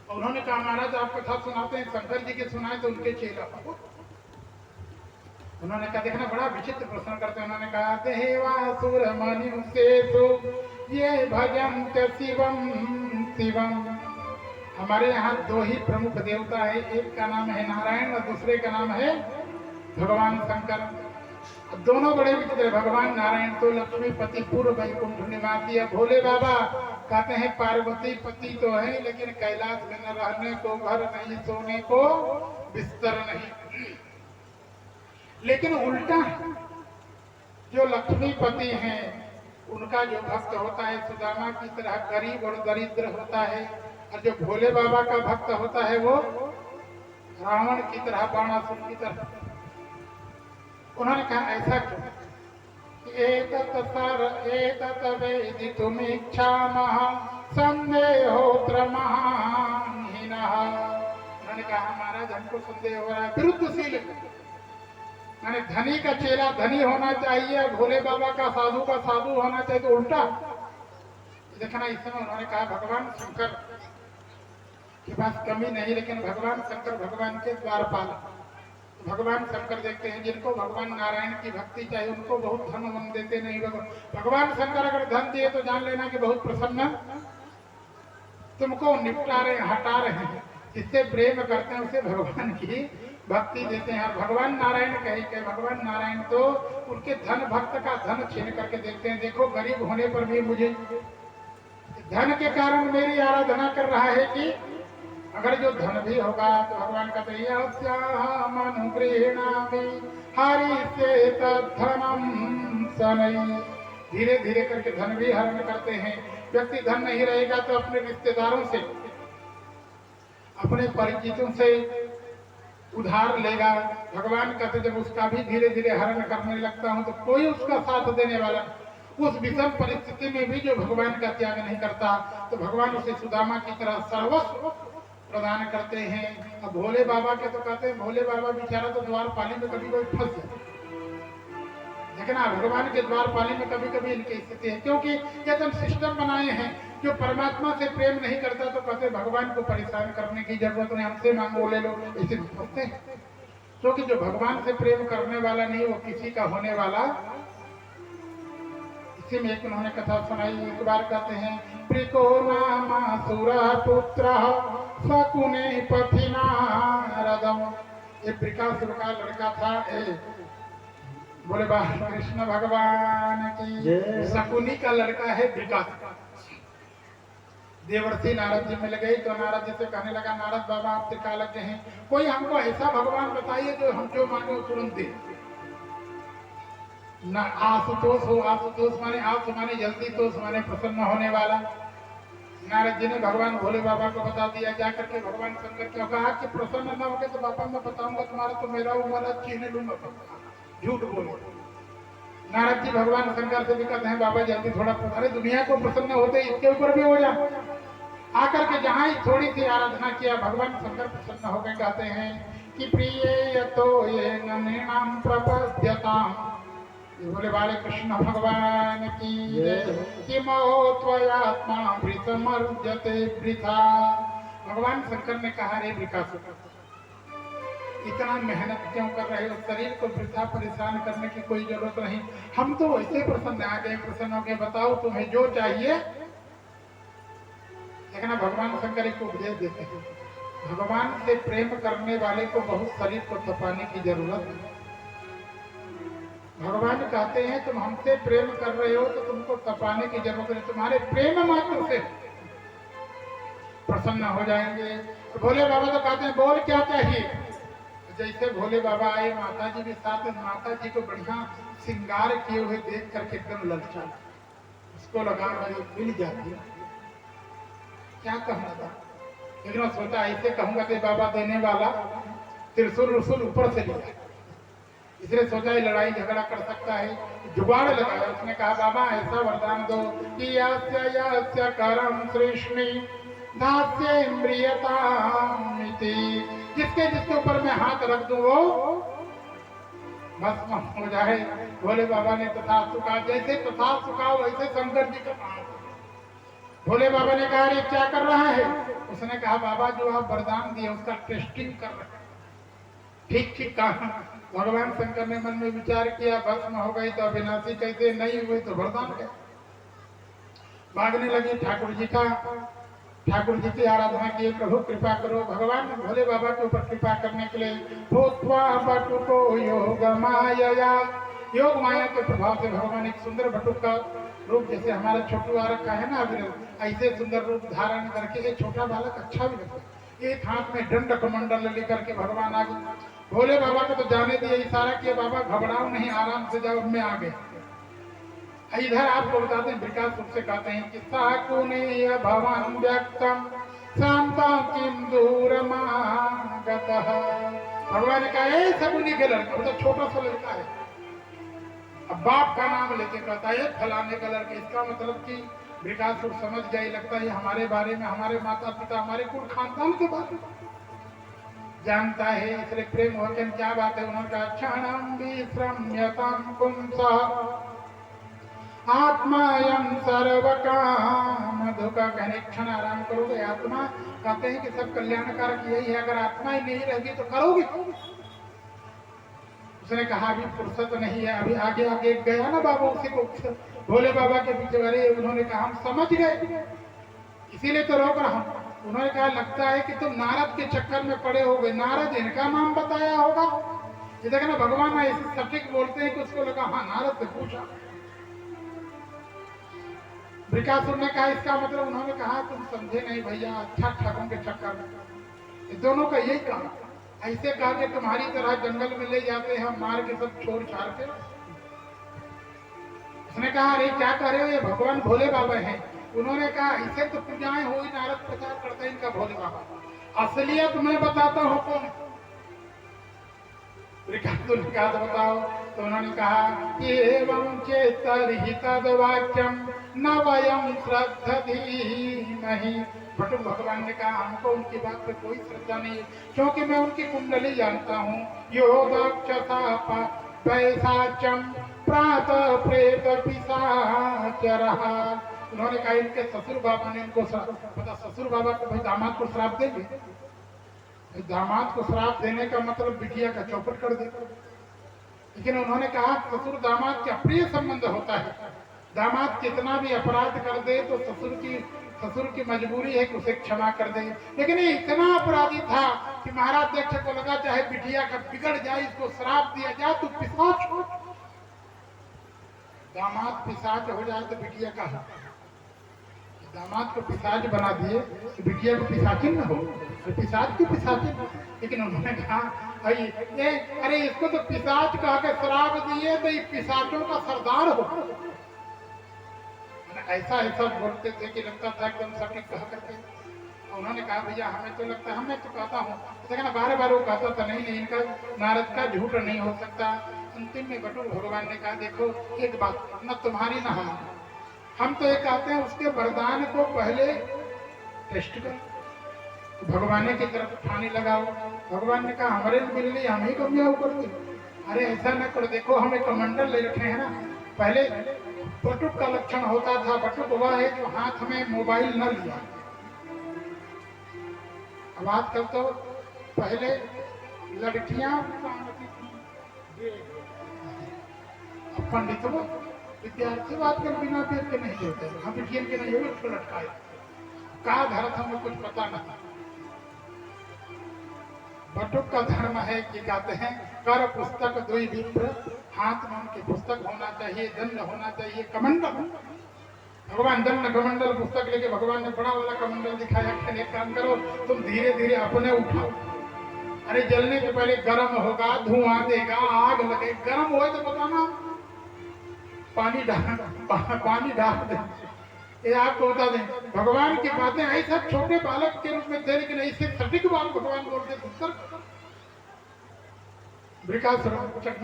और उन्होंने कहा महाराज आप कथा सुनाते हैं, शंकर जी के सुनाए तो उनके चेला। उन्होंने कहा देखना बड़ा विचित्र प्रश्न करते हैं। उन्होंने कहा देवासुर मनुष्येषु ये भजन्त शिवम शिवम। हमारे यहाँ 2 ही प्रमुख देवता है, एक का नाम है नारायण और दूसरे का नाम है भगवान शंकर। दोनों बड़े विचित्र। भगवान नारायण तो लक्ष्मी पति पूर्व वैकुंठ निवासी है, भोले बाबा कहते हैं पार्वती पति तो है, लेकिन कैलाश में न रहने को घर नहीं, सोने को बिस्तर नहीं। लेकिन उल्टा जो लक्ष्मी पति हैं उनका जो भक्त होता है सुदामा की तरह गरीब और दरिद्र होता है, और जो भोले बाबा का भक्त होता है वो रावण की तरह, बाणासुर की तरह। उन्होंने कहा ऐसा क्यों? एतत् वेदितुमिच्छामः संदेहोऽत्र महाहीनः। उन्होंने कहा महाराज हमको संदेह हो रहा है, विरुद्धशील, माने धनी का चेला धनी होना चाहिए, भोले बाबा का साधु होना चाहिए, तो उल्टा। देखना इस समय उन्होंने कहा भगवान शंकर के पास कमी नहीं, लेकिन भगवान शंकर भगवान के द्वारपाल। तो भगवान शंकर देखते हैं जिनको भगवान नारायण की भक्ति चाहिए उनको बहुत धन वन देते नहीं। भगवान शंकर अगर धन दिए तो जान लेना कि बहुत प्रसन्न, तुमको निपटा रहे हटा रहे हैं, जिससे प्रेम करते हैं उसे भगवान की भक्ति देते हैं। और भगवान नारायण कहे भगवान नारायण तो उनके धन भक्त का धन छीन करके देखते हैं, देखो गरीब होने पर भी मुझे धन के कारण मेरी आराधना कर रहा है कि अगर जो धन भी होगा तो भगवान का हरि से धनम सनई, धीरे धीरे करके धन भी हरण करते हैं। व्यक्ति धन नहीं रहेगा तो अपने रिश्तेदारों से, अपने परिचितों से उधार लेगा। भगवान कहते जब उसका भी धीरे धीरे हरण करने लगता हूं तो कोई उसका साथ देने वाला, उस विषम परिस्थिति में भी जो भगवान का त्याग नहीं करता, तो भगवान उसे सुदामा की तरह सर्वस्व प्रदान करते हैं। अब भोले बाबा के तो कहते हैं भोले बाबा बेचारा तो द्वारपाली में कभी कोई फंस जाए, लेकिन भगवान के द्वारपाली में कभी कभी इनकी स्थिति है, क्योंकि ये तो सिस्टम बनाए हैं। जो परमात्मा से प्रेम नहीं करता तो कहते भगवान को परेशान करने की जरूरत नहीं, हमसे मांगो ले लो, ऐसे समझते हैं। क्योंकि जो भगवान से प्रेम करने वाला नहीं वो किसी का होने वाला। इसी में एक उन्होंने कथा सुनाई, एक बार कहते हैं प्रिको नामासुर पुत्र शकुने पथिना रदम। ये प्रिकासुर का लड़का था, बोले बाबा कृष्ण भगवान की। शकुनी का लड़का है प्रिकासुर। देवर्षि नारद जी मिल गई तो नारद जी से कहने लगा नारद बाबा आप त्रिकालज्ञ हैं, कोई हमको ऐसा भगवान बताइए जो हम जो मांगे तुरंत दे। ना आशुतोष हो, आशुतोष माने आशु माने जल्दी, तोष माने प्रसन्न होने वाला। नारद जी ने भगवान भोले बाबा को बता दिया। जाकर के भगवान शंकर को कहा कि प्रसन्न न होगे तो बाबा मैं बताऊंगा तुम्हारा तो मेरा उम्र छीन लूंगा, झूठ बोलो। नारद जी भगवान शंकर से भी कहते हैं बाबा जल्दी थोड़ा, अरे दुनिया को प्रसन्न होते इसके ऊपर भी हो जा। आकर के जहाँ ही थोड़ी सी आराधना किया भगवान शंकर प्रसन्न हो गए। कहते हैं कि प्रिय तो ये नृणाम प्रपद्यताम, बोले बाले कृष्ण भगवान की कि मोत्वयात्मा वृतमर्जते वृथा। भगवान शंकर ने कहा रे विकासुर इतना मेहनत क्यों कर रहे हो, शरीर को वृथा परेशान करने की कोई जरूरत नहीं, हम तो वैसे प्रसन्न आ गए, प्रसन्न हो गए, बताओ तुम्हें जो चाहिए। देखना भगवान शंकर को उपदेश देते हैं, भगवान से प्रेम करने वाले को बहुत शरीर को तपाने की जरूरत है। भगवान कहते हैं तुम हमसे प्रेम कर रहे हो तो तुमको तपाने की जरूरत नहीं, तुम्हारे प्रेम मात्र से प्रसन्न हो जाएंगे। तो भोले बाबा तो कहते हैं बोल क्या चाहिए। जैसे भोले बाबा आए माता जी भी साथ, माता जी को बढ़िया श्रृंगार किए हुए देख करके एकदम ललचा, उसको लगा मिल जाती है, क्या कहना था। लेकिन मैं सोचा ऐसे कहूंगा कि बाबा देने वाला त्रिशूल रसूल ऊपर से लिया, इसलिए सोचा ये लड़ाई झगड़ा कर सकता है, जुगाड़ लगाया। उसने कहा बाबा ऐसा वरदान दो कि यास्य करम सृष्णि दास्येन्द्रियतामिति, जिसके जिसके ऊपर मैं हाथ रख दूं वो भस्म हो जाए। भोले बाबा ने तथास्तु कहा, जैसे तथास्तु कहा वैसे शंकर जी का कहा। भोले बाबा ने कहा ये क्या कर रहा है। उसने कहा बाबा जो आप वरदान दिए उसका टेस्टिंग कर रहे हैं। ठीक ठीक कहा। भगवान शंकर ने मन में विचार किया भस्म हो गई तो अविनाशी कैसे, नहीं हुई तो वरदान गए। भागने लगी ठाकुर जी की आराधना की, प्रभु कृपा करो। भगवान भोले बाबा के ऊपर कृपा करने के लिए भूत्वा बटुको योग माया, योग माया के प्रभाव से भगवान एक सुंदर बटुक का रूप, जैसे हमारा छोटू आ रखा है ना अभी, ऐसे सुंदर रूप धारण करके एक छोटा बालक अच्छा भी लगता है। एक हाथ में दंड कमंडल लेकर के भगवान आ गए। भोले बाबा को तो जाने दिए, इशारा किया बाबा घबराओ नहीं, आराम से जाओ, मैं आ गए। इधर आपको बताते हैं विकास रूप से कहते हैं कि साकुने भवन व्यक्तम शांता किम दूरमागतः। भगवान ने कहा शकुनी के लड़का, मतलब छोटा सा लड़का है, अब बाप का नाम लेके कहता है फलाने का लड़का। इसका मतलब कि विकास रूप समझ गए, लगता है हमारे बारे में, हमारे माता पिता, हमारे कुल खानदान के बारे में जानता है, इसलिए प्रेम होकर क्या बात है। उन्होंने कहा क्षणम विश्रम्यतां पुंसः आत्मायम सर्वकाम दुख। कहने क्षण आराम करोगे आत्मा, कहते हैं कि सब कल्याणकारक यही है, अगर आत्मा ही नहीं रहेगी तो करोगे। उसने कहा अभी फुर्सत नहीं है, अभी आगे आगे गया ना बाबा, उसी को भोले बाबा के पीछे अरे उन्होंने कहा हम समझ गए, इसीलिए तो रोक रहा हूं। उन्होंने कहा लगता है कि तुम नारद के चक्कर में पड़े हो गए, नारद इनका नाम बताया होगा। ये देखा ना भगवान ऐसे सटीक बोलते हैं कि उसको लगा हाँ नारद से पूछा। वृकासुर ने कहा इसका मतलब, उन्होंने कहा तुम समझे नहीं भैया, अच्छा ठगों के चक्कर में इस दोनों का यही काम। ऐसे कहा कि तुम्हारी तरह जंगल में ले जाते हैं मार के सब छोड़ छाड़ के। उसने कहा अरे क्या कह रहे हो, ये भगवान भोले बाबा हैं। उन्होंने कहा ऐसे तो पूजाएं हो, नारद प्रचार करते हैं इनका भोले बाबा, असलियत मैं बताता हूँ कौन। कहा बताओ, तो उन्होंने कहा एवं चेतर्हि तद्वाक्यम न वयं श्रद्धधीमहि। बटुक भगवान ने कहा हमको उनकी बात पे कोई श्रद्धा नहीं है, क्योंकि मैं उनकी कुंडली जानता हूँ। योगक्षता पैसाचम प्रातः प्रेत पिशाचरः। उन्होंने कहा इनके ससुर बाबा ने इनको पता, ससुर बाबा को भाई दामाद को श्राप देंगे, दामाद को श्राप देने का मतलब बिटिया का चौपट कर दे। लेकिन उन्होंने कहा ससुर दामाद के अप्रिय संबंध होता है, दामाद कितना भी अपराध कर दे तो ससुर की मजबूरी है कि उसे क्षमा कर दे। लेकिन ये इतना अपराधी था कि महाराज अध्यक्ष को लगा चाहे बिटिया का बिगड़ जाए, इसको श्राप दिया जाए तो पिशाच हो, दामाद पिशाच हो जाए तो बिटिया का हो। दामाद को पिशाच बना दिए तो बिटिया को पिशाचिन न हो, तो पिशाच की पिशाचिन। लेकिन उन्होंने कहा अरे इसको तो पिशाच कह के श्राप दिए तो ये पिशाचों का सरदार हो। ऐसा ऐसा बोलते थे कि लगता था एकदम सटीक कह करके। उन्होंने कहा भैया हमें तो लगता है, हमें तो कहता हूँ, लेकिन बार बार वो कहता था नहीं नहीं इनका नारद का झूठ नहीं हो सकता। अंतिम में बटुक भगवान ने कहा देखो एक बात, न तुम्हारी न हमारी, हम तो ये कहते हैं उसके वरदान को पहले टेस्ट करो, भगवान की तरफ उठाने लगाओ। भगवान ने कहा हमारे मिल ली, हम ही कमियां ऊपर दी। अरे ऐसा न करो, देखो हमें कमंडल ले रखे हैं ना। पहले बटुक का लक्षण होता था, बटुक हुआ है जो हाथ में मोबाइल न लिया। अब आजकल तो पहले लड़कियां पंडितों विद्यार्थी आजकल बिना पेट के नहीं देते, हम विज्ञान के नहीं हो लटकाए का धर्म हमें कुछ पता नहीं। बटुक का धर्म है कि कहते हैं कर पुस्तक दुई विप्र, हाथ में उनकी पुस्तक होना चाहिए, दंड होना चाहिए, कमंडल। भगवान दंड कमंडल पुस्तक लेके भगवान ने बड़ा वाला कमंडल दिखाया कि एक काम करो तुम धीरे धीरे अपने उठाओ। अरे जलने के पहले गर्म होगा, धुआं देगा, आग लगे, गर्म हो तो बताना, पानी डाल दे। ये आपको बता दें भगवान की बातें ऐसा छोटे बालक के रूप में थे, लेकिन ऐसे सटीक बात भगवान बोलते उत्तर। वृकासुर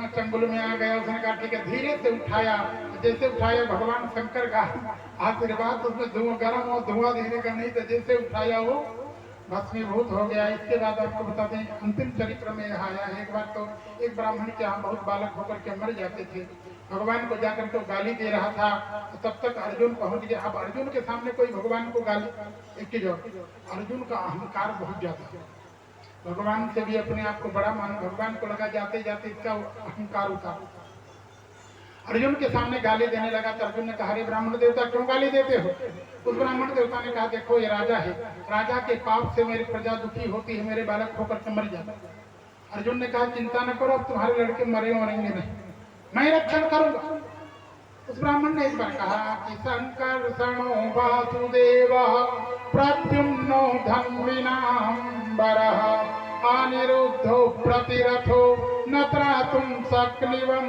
चंगुल में आ गया, उसने कहा ठीक है, धीरे से उठाया, जैसे उठाया भगवान शंकर का आशीर्वाद, उसमें धुआं गर्म और धुआं देने का नहीं था, जैसे उठाया वो भस्मीभूत हो गया। इसके बाद आपको बताते हैं अंतिम चरित्र में यह आया है। एक बार तो एक ब्राह्मण के यहाँ बहुत बालक होकर के मर जाते थे, भगवान को जाकर तो गाली दे रहा था, तो तब तक अर्जुन पहुंच गया। अब अर्जुन के सामने कोई भगवान को गाली, एक चीज अर्जुन का अहंकार बहुत ज्यादा है, भगवान से भी अपने आप को बड़ा मान, भगवान को लगा जाते जाते इसका अहंकार उठा, अर्जुन के सामने गाली देने लगा। तो अर्जुन ने कहा अरे ब्राह्मण देवता क्यों गाली देते हो? उस ब्राह्मण देवता ने कहा देखो ये राजा है, राजा के पाप से मेरी प्रजा दुखी होती है, मेरे बालक होकर के मर जाता। अर्जुन ने कहा चिंता न करो, अब तुम्हारे लड़के मरेंगे नहीं, मैं रक्षण करूंगा। उस ब्राह्मण ने एक बार कहा कि शंकर सणो वासुदेव प्रद्युम्नो धन्विनाम्बरः अनिरुद्धो प्रतिरथो न त्रातुं शक्निवं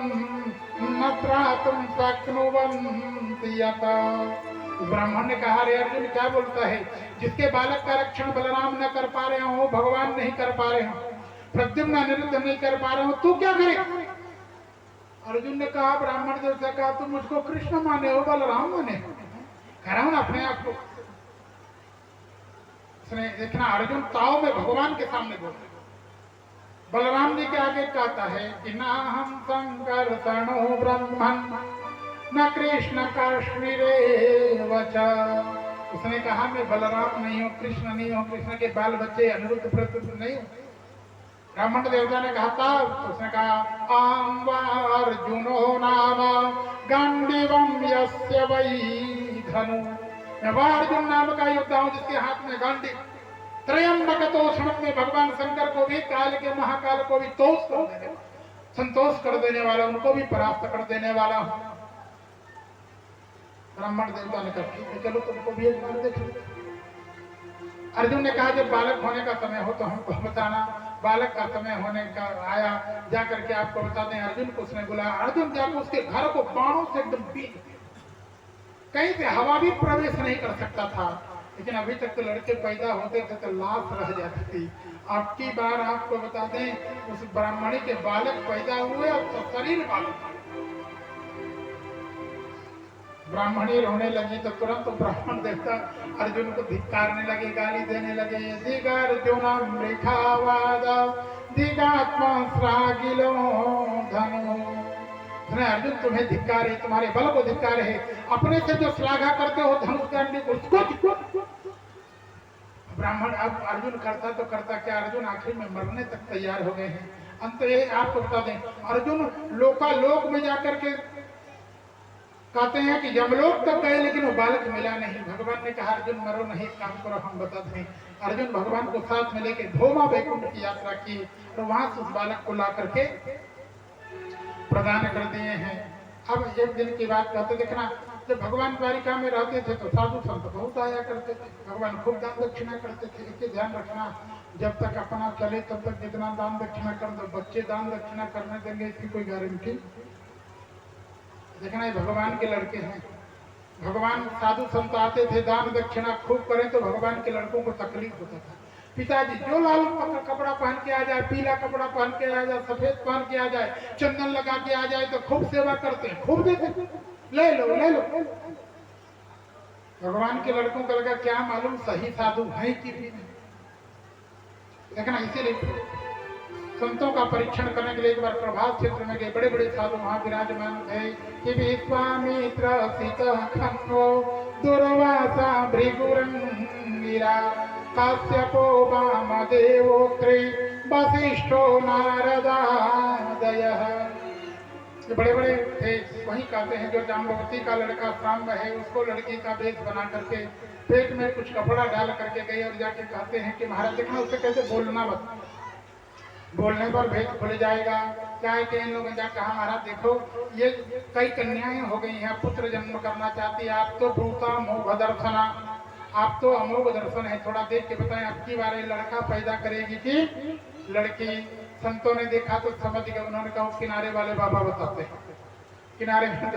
न त्रातुं शक्नुवन्ति यथा। ब्राह्मण ने कहा, रे अर्जुन क्या बोलता है, जिसके बालक का रक्षण बलराम न कर पा रहे हो, भगवान नहीं कर पा रहे हो, प्रद्युम्न अनिरुद्ध नहीं कर पा रहे हो, तू क्या करे? अर्जुन ने कहा, ब्राह्मण देव से कहा, तुम मुझको कृष्ण माने हो बलराम माने हो? कह रहा हूं ना अपने आप को। उसने देखना, अर्जुन ताव में भगवान के सामने बोलते, बलराम जी के आगे कहता है कि ना हम शंकर तनो ब्रह्मन न कृष्ण काश्मीरे वचा। उसने कहा, मैं बलराम नहीं हूँ, कृष्ण नहीं हूँ, कृष्ण के बाल बच्चे अनिरुद्ध प्रद्युम्न नहीं हूँ। ब्राह्मण देवता ने कहा था, उसने कहा, आम वा अर्जुनो नाम गांडीवम यस्य वै धनु। मैं वह अर्जुन नाम का योद्धा हूँ जिसके हाथ में गांडी। त्रयंबक तोषणम में भगवान शंकर को भी, काल के महाकाल को भी तोष कर देने, संतोष कर देने वाला, उनको भी परास्त कर देने वाला हूँ। ब्राह्मण देवता ने कहा, ठीक है, चलो तुमको भी एक बार देख लो। अर्जुन ने कहा, जब बालक होने का समय हो तो हमको बताना। बालक का समय होने का आया, जाकर के आपको बता दें। अर्जुन को उसने बुलाया। अर्जुन जाकर उसके घर को बाणों से एकदम पीट, कहीं से हवा भी प्रवेश नहीं कर सकता था। लेकिन अभी तक तो लड़के पैदा होते थे तो लाश रह जाती थी। अब की बार आपको बता दें, उस ब्राह्मणी के बालक पैदा हुए और तो शरीर बालक। ब्राह्मणी रोने लगी तो तुरंत ब्राह्मण देवता अर्जुन को धिक्कारने लगे, गाली देने लगे। दिगार्जुनम रेखावाद दिगात्मा श्रागिलो धनु। अर्जुन तुम्हें धिक्कार है, तुम्हारे बल को धिक्कार है, अपने से जो श्लाघा करते हो धनुष दंडी उसको। ब्राह्मण अब अर्जुन करता तो करता क्या, अर्जुन आखिर में मरने तक तैयार हो गए हैं। अंत ये आपको बता दें, अर्जुन लोकालोक में जाकर के कहते हैं कि यमलोक तक गए लेकिन वो बालक मिला नहीं। भगवान ने कहा, अर्जुन मरो नहीं, काम करो, हम बता दें। अर्जुन भगवान को साथ में लेके धोमा वैकुंठ की यात्रा की और वहां से उस बालक को ला करके प्रदान कर दिए हैं। अब एक दिन की बात कहते, देखना, जब भगवान द्वारिका में रहते थे तो साधु संत बहुत आया करते थे। भगवान खूब दान दक्षिणा करते थे। इसके ध्यान रखना, जब तक अपना चले तब तक जितना दान दक्षिणा कर दो, बच्चे दान दक्षिणा करने देंगे इसकी कोई गारंटी। देखना, ये भगवान के लड़के हैं। भगवान साधु संत आते थे, दान दक्षिणा खूब करें तो भगवान के लड़कों को तकलीफ होता था। पिताजी जो लाल कपड़ा पहन के आ जाए, पीला कपड़ा पहन के आ जाए, सफेद पहन के आ जाए, चंदन लगा के आ जाए तो खूब सेवा करते हैं, खूब देते, ले लो ले लो। भगवान के लड़कों को लगा क्या मालूम सही साधु है कि नहीं। देखना, इसीलिए संतों का परीक्षण करने के लिए एक बार प्रभात क्षेत्र में गए। बड़े बड़े साधु वहां विराजमान थे कि विश्वामित्र सीतः खन्नो दुर्वासा भृगुरंगिरा काश्यपो वामदेवोत्रे वसिष्ठो नारदादयः। बड़े बड़े थे। वहीं कहते हैं जो जाम्बवती का लड़का सांब है उसको लड़की का वेश बना करके पेट में कुछ कपड़ा डाल करके गए और जाके कहते हैं कि महाराज देखना, उससे कैसे बोलना मत, बोलने पर भेद खुल जाएगा। क्या है कि इन लोगों ने कहा, महाराज देखो ये कई कन्याएं हो गई हैं, पुत्र जन्म करना चाहती है, आप तो भूता मोह दर्शना, आप तो अमोघ दर्शन है, थोड़ा देख के बताएं अब की बार लड़का पैदा करेगी कि लड़की। संतों ने देखा तो समझ गए। उन्होंने कहा किनारे वाले बाबा बताते हैं, किनारे में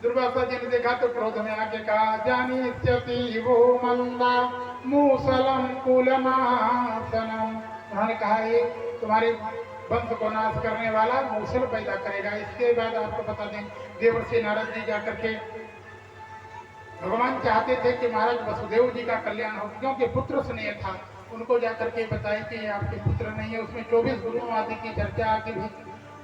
दुर्वासा जी ने देखा तो क्रोध में आके कहा, जानी वो मंदा मूसलम कुलनाशनम। उन्होंने कहा, ये तुम्हारे वंश को नाश करने वाला मूसल पैदा करेगा। इसके बाद आपको बता दें, देवर्षि नारद जी जाकर के भगवान चाहते थे कि महाराज वसुदेव जी का कल्याण हो, क्योंकि पुत्र स्नेह था। उनको जाकर के बताए कि आपके पुत्र नहीं है। उसमें 24 गुरुओं आदि की चर्चा आदि भी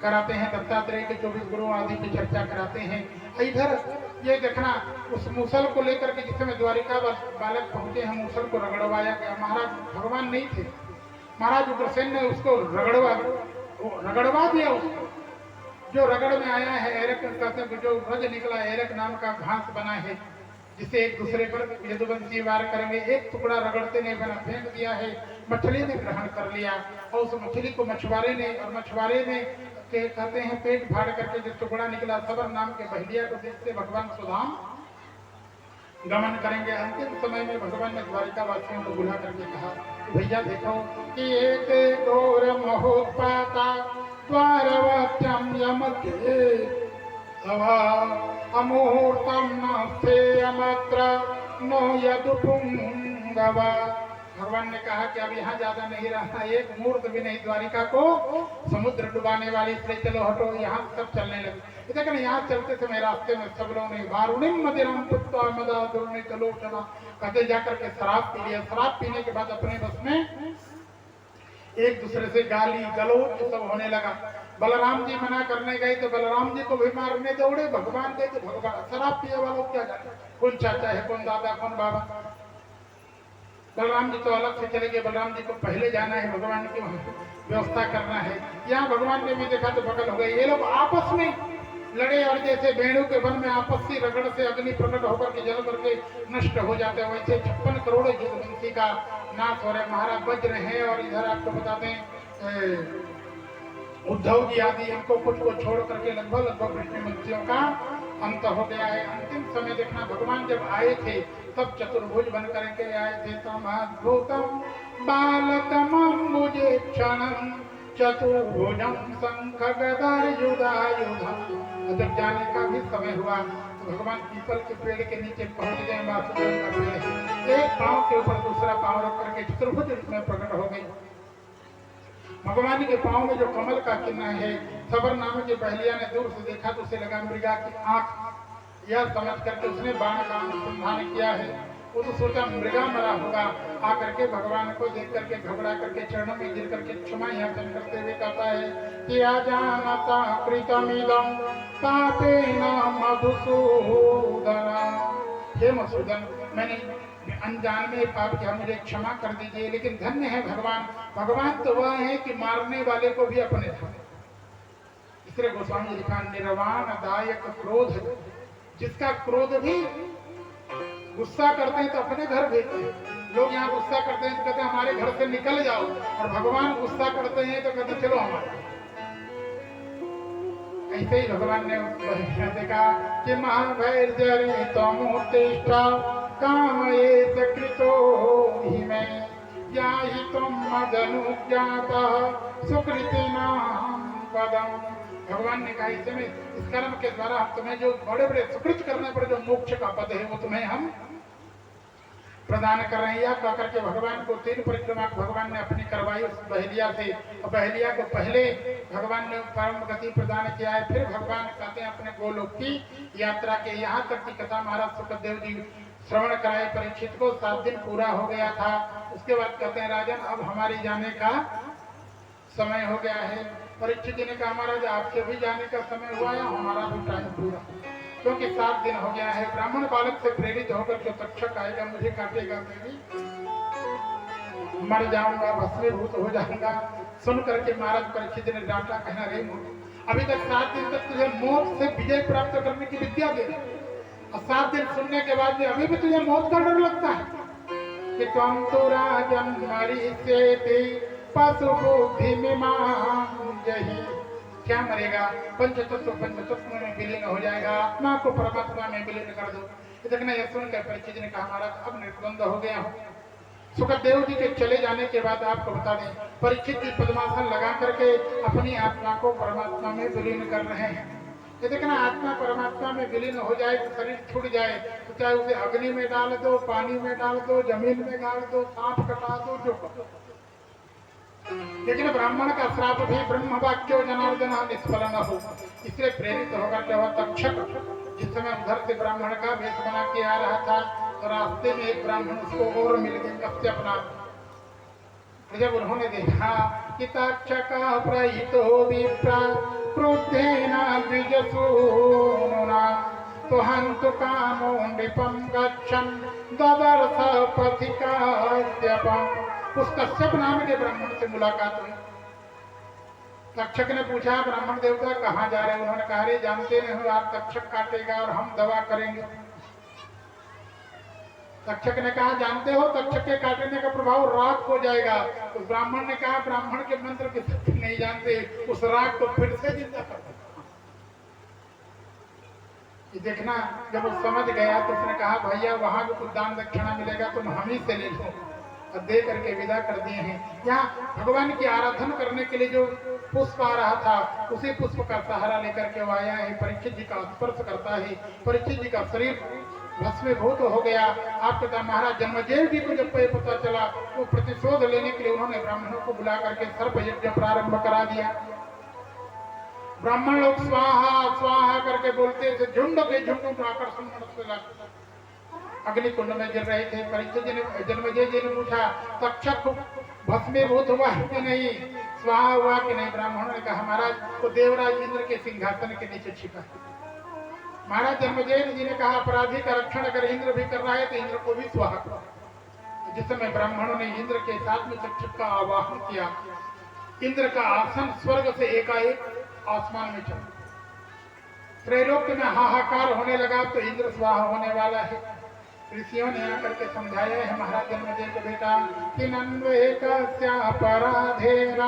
कराते हैं। दत्तात्रेय के 24 गुरुओं आदि की चर्चा कराते हैं। इधर ये देखना, उस मूसल को लेकर के जिस समय द्वारिका बालक पहुंचे हैं, मूसल को रगड़वाया गया। महाराज भगवान नहीं थे, महाराज उग्रसेन ने उसको रगड़वा दिया। उसको जो रगड़ में आया है, एरक कहते हैं, जो रज निकला, एरक नाम का घास बना है जिसे एक दूसरे पर यदुवंशी वार करेंगे। एक टुकड़ा रगड़ते ने बना फेंक दिया है, मछली ने ग्रहण कर लिया और उस मछली को मछुआरे ने के कहते हैं पेट फाड़ करके जो टुकड़ा निकला, सबर नाम के बहलिया को देखते भगवान सुधाम गमन करेंगे। अंतिम समय में भगवान ने द्वारिका वासियों को बुला करके कहा कि भैया देखो कि एक घोर महोत्पाता द्वारवत्यम यमके सभा अमुहूर्तम नास्ते अमत्र नो यदुपुंगवा। भगवान ने कहा कि अब यहाँ ज्यादा नहीं रहना, एक मुहूर्त भी नहीं, द्वारिका को समुद्र डुबाने वाली, इसलिए चलो हटो, यहाँ सब चलने लगे। लेकिन यहाँ चलते समय रास्ते में सब लोगों ने वारुणिम मदिरम पुत्वा मदा दुर्नित लोचना कहते जाकर के शराब पी लिया। शराब पीने के बाद अपने बस में एक दूसरे से गाली गलौज सब होने लगा। बलराम जी मना करने गए तो बलराम जी को भी मारने दौड़े, भगवान गए तो भगवान। शराब पिए वालों क्या जाने कौन चाचा है, कौन दादा, कौन बाबा। बलराम जी तो अलग से चले गए, बलराम जी को पहले जाना है, भगवान की व्यवस्था करना है। यहाँ भगवान ने भी देखा तो बगल हो गए। ये लोग आपस में लड़े और जैसे भेड़ों के वन में आपसी रगड़ से अग्नि प्रकट होकर के जल करके नष्ट हो जाते हैं, वैसे 56 करोड़ युद्धवंशी का नाश हो रहा है। महाराज बज रहे हैं और इधर आपको बता दें उद्धव जी आदि इनको कुछ को छोड़ करके लगभग विष्णुवंशियों का अंत हो गया है। अंतिम समय देखना, भगवान जब आए थे तब चतुर्भुज बन करके आए थे। तमद्भुतम बालकमम्बुजे क्षणं चतुर्भुजं शंख गदायुधायुधम्। जब जाने का भी समय हुआ तो भगवान पीपल के पेड़ के नीचे पहुंच गए। वासुदेव का पेड़ एक पांव के ऊपर दूसरा पांव रख करके चतुर्भुज में प्रकट हो गई। भगवान के पांव में जो कमल का चिन्ह है, सबर नाम के बहलिया ने दूर से देखा तो उसे लगा मृगा की आंख। यह समझ करके उसने बाण का अनुसंधान किया है। वो तो सोचा मृगा मरा होगा। आकर के भगवान को देख करके घबरा करके चरणों में गिर करके क्षमा याचन करते हुए कहता है कि अजानता कृतमिदं पापेन मधुसूदन। हे मधुसूदन, मैंने अनजान में पाप किया, मुझे क्षमा कर दीजिए। लेकिन धन्य है भगवान, भगवान तो वह है कि मारने वाले को भी अपने था। इसलिए गोस्वामी लिखा निर्वाण दायक क्रोध, जिसका क्रोध भी गुस्सा करते हैं तो अपने घर भेजते हैं। लोग यहाँ गुस्सा करते हैं तो कहते हैं हमारे घर से निकल जाओ, और भगवान गुस्सा करते हैं तो कहते चलो हमारे। ऐसे ही भगवान ने देखा कि महाभैर्जरे तमोत्तिष्ठा कामये सकृतो हि मे याहि त्वं मदनुज्ञातः सुकृतिनां पदम्। भगवान ने कहा इस कर्म के द्वारा हम तुम्हें जो बड़े बड़े सुकृत करने पर जो मोक्ष का पद है वो तुम्हें हम प्रदान कर रहे हैं। या कहकर के भगवान को 3 परिक्रमा भगवान ने अपनी करवाई उस बहेलिया से, और बहेलिया को पहले भगवान ने परम गति प्रदान किया है। फिर भगवान कहते हैं अपने गोलोक की यात्रा के यहाँ तक की कथा महाराज सुखदेव जी श्रवण कराए परीक्षित को। 7 दिन पूरा हो गया था। उसके बाद कहते हैं राजन अब हमारे जाने का समय हो गया है। परीक्षित जी ने कहा महाराज आपके भी जाने का समय हुआ या हमारा भी टाइम पूरा, क्योंकि 7 दिन हो गया है। ब्राह्मण बालक से प्रेरित होकर जो तक्षक आएगा मुझे काटेगा, मैं भी मर जाऊंगा, भस्मीभूत हो जाऊंगा। सुन करके महाराज परीक्षित ने डांटा, कहना रे मूर्ख, अभी तक 7 दिन तक तुझे मौत से विजय प्राप्त करने की विद्या दे, और 7 दिन सुनने के बाद भी अभी भी तुझे मौत का डर लगता है कि तुम तो राजन मरीष्येति पशु बुद्धि मिमांजहि। क्या मरेगा? पंचतत्व में विलीन हो जाएगा, आत्मा को परमात्मा में विलीन कर दो। देखना यह सुनकर परीक्षित ने कहा महाराज अब निर्द्वंद हो गया हूँ। सुखदेव जी के चले जाने के बाद आपको बता दें परीक्षित जी पद्मासन लगा करके अपनी आत्मा को परमात्मा में विलीन कर रहे हैं। ये देखना आत्मा परमात्मा में विलीन हो जाए तो शरीर छूट जाए तो चाहे उसे अग्नि में डाल दो, पानी में डाल दो, जमीन में गाड़ दो, सांप कटा दो, जो करो। लेकिन ब्राह्मण का श्राप भी ब्रह्म वाक्यो जनार्दन निष्फल न हो, इसलिए प्रेरित होकर के वह तक्षक जिस समय उधर से ब्राह्मण का वेश बना के आ रहा था तो रास्ते में एक ब्राह्मण उसको और मिल गए कश्यप नाम। जब उन्होंने देखा कि तक्षक प्रहितो विप्रा क्रुद्धेन द्विजसूनुना तो हन्तु कामो नृपं गच्छन् ददर्श पथिकास्यपम्। उस कश्यप नाम के ब्राह्मण से मुलाकात हुई। तक्षक ने पूछा ब्राह्मण देवता कहाँ जा रहे हैं? उन्होंने कहा रे जानते नहीं हो आप तक्षक काटेगा और हम दवा करेंगे। तक्षक ने कहा जानते हो तक्षक के काटने का प्रभाव राख हो जाएगा। तो ब्राह्मण ने कहा ब्राह्मण के मंत्र की शक्ति नहीं जानते, उस राख को फिर से जिंदा कर दो। ये देखना जब वो समझ गया तो उसने कहा भैया वहां जो कुछ दान दक्षिणा मिलेगा तुम हम ही से ले लो। दे करके विदा कर दिए हैं। यहाँ भगवान की आराधना करने के लिए जो पुष्प आ रहा था उसी पुष्प का सहारा लेकर के वो आया है। परीक्षित जी का स्पर्श करता है, परीक्षित जी का शरीर भस्मीभूत हो गया। आप कहता महाराज जन्मदेव जी को जब पता चला वो प्रतिशोध लेने के लिए उन्होंने ब्राह्मणों को बुला करके सर्प यज्ञ प्रारंभ करा दिया। ब्राह्मण लोग स्वाहा स्वाहा करके बोलते थे, झुंड के झुंड आकर्षण अग्नि कुंड में गिर रहे थे। परीक्षित जी ने जन्मदेव जी ने पूछा तक्षक भस्मीभूत हुआ कि नहीं, स्वाहा हुआ कि नहीं? ब्राह्मणों ने कहा महाराज तो देवराज इंद्र के सिंहासन के नीचे छिपा है। महाराज जन्मदेव जी ने कहा अपराधी का रक्षण अगर इंद्र भी कर रहा है तो इंद्र को भी स्वाहा करो। जिस समय ब्राह्मणों ने इंद्र के साथ में तक्षक का आवाहन किया, इंद्र का आसन स्वर्ग से एकाएक आसमान में चला। त्रैलोक्य में हाहाकार होने लगा तो इंद्र स्वाहा होने वाला है। ऋषियों ने आकर के समझाया है महाराज जन्मदेव को बेटा कि नन्वेकस्य अपराधेन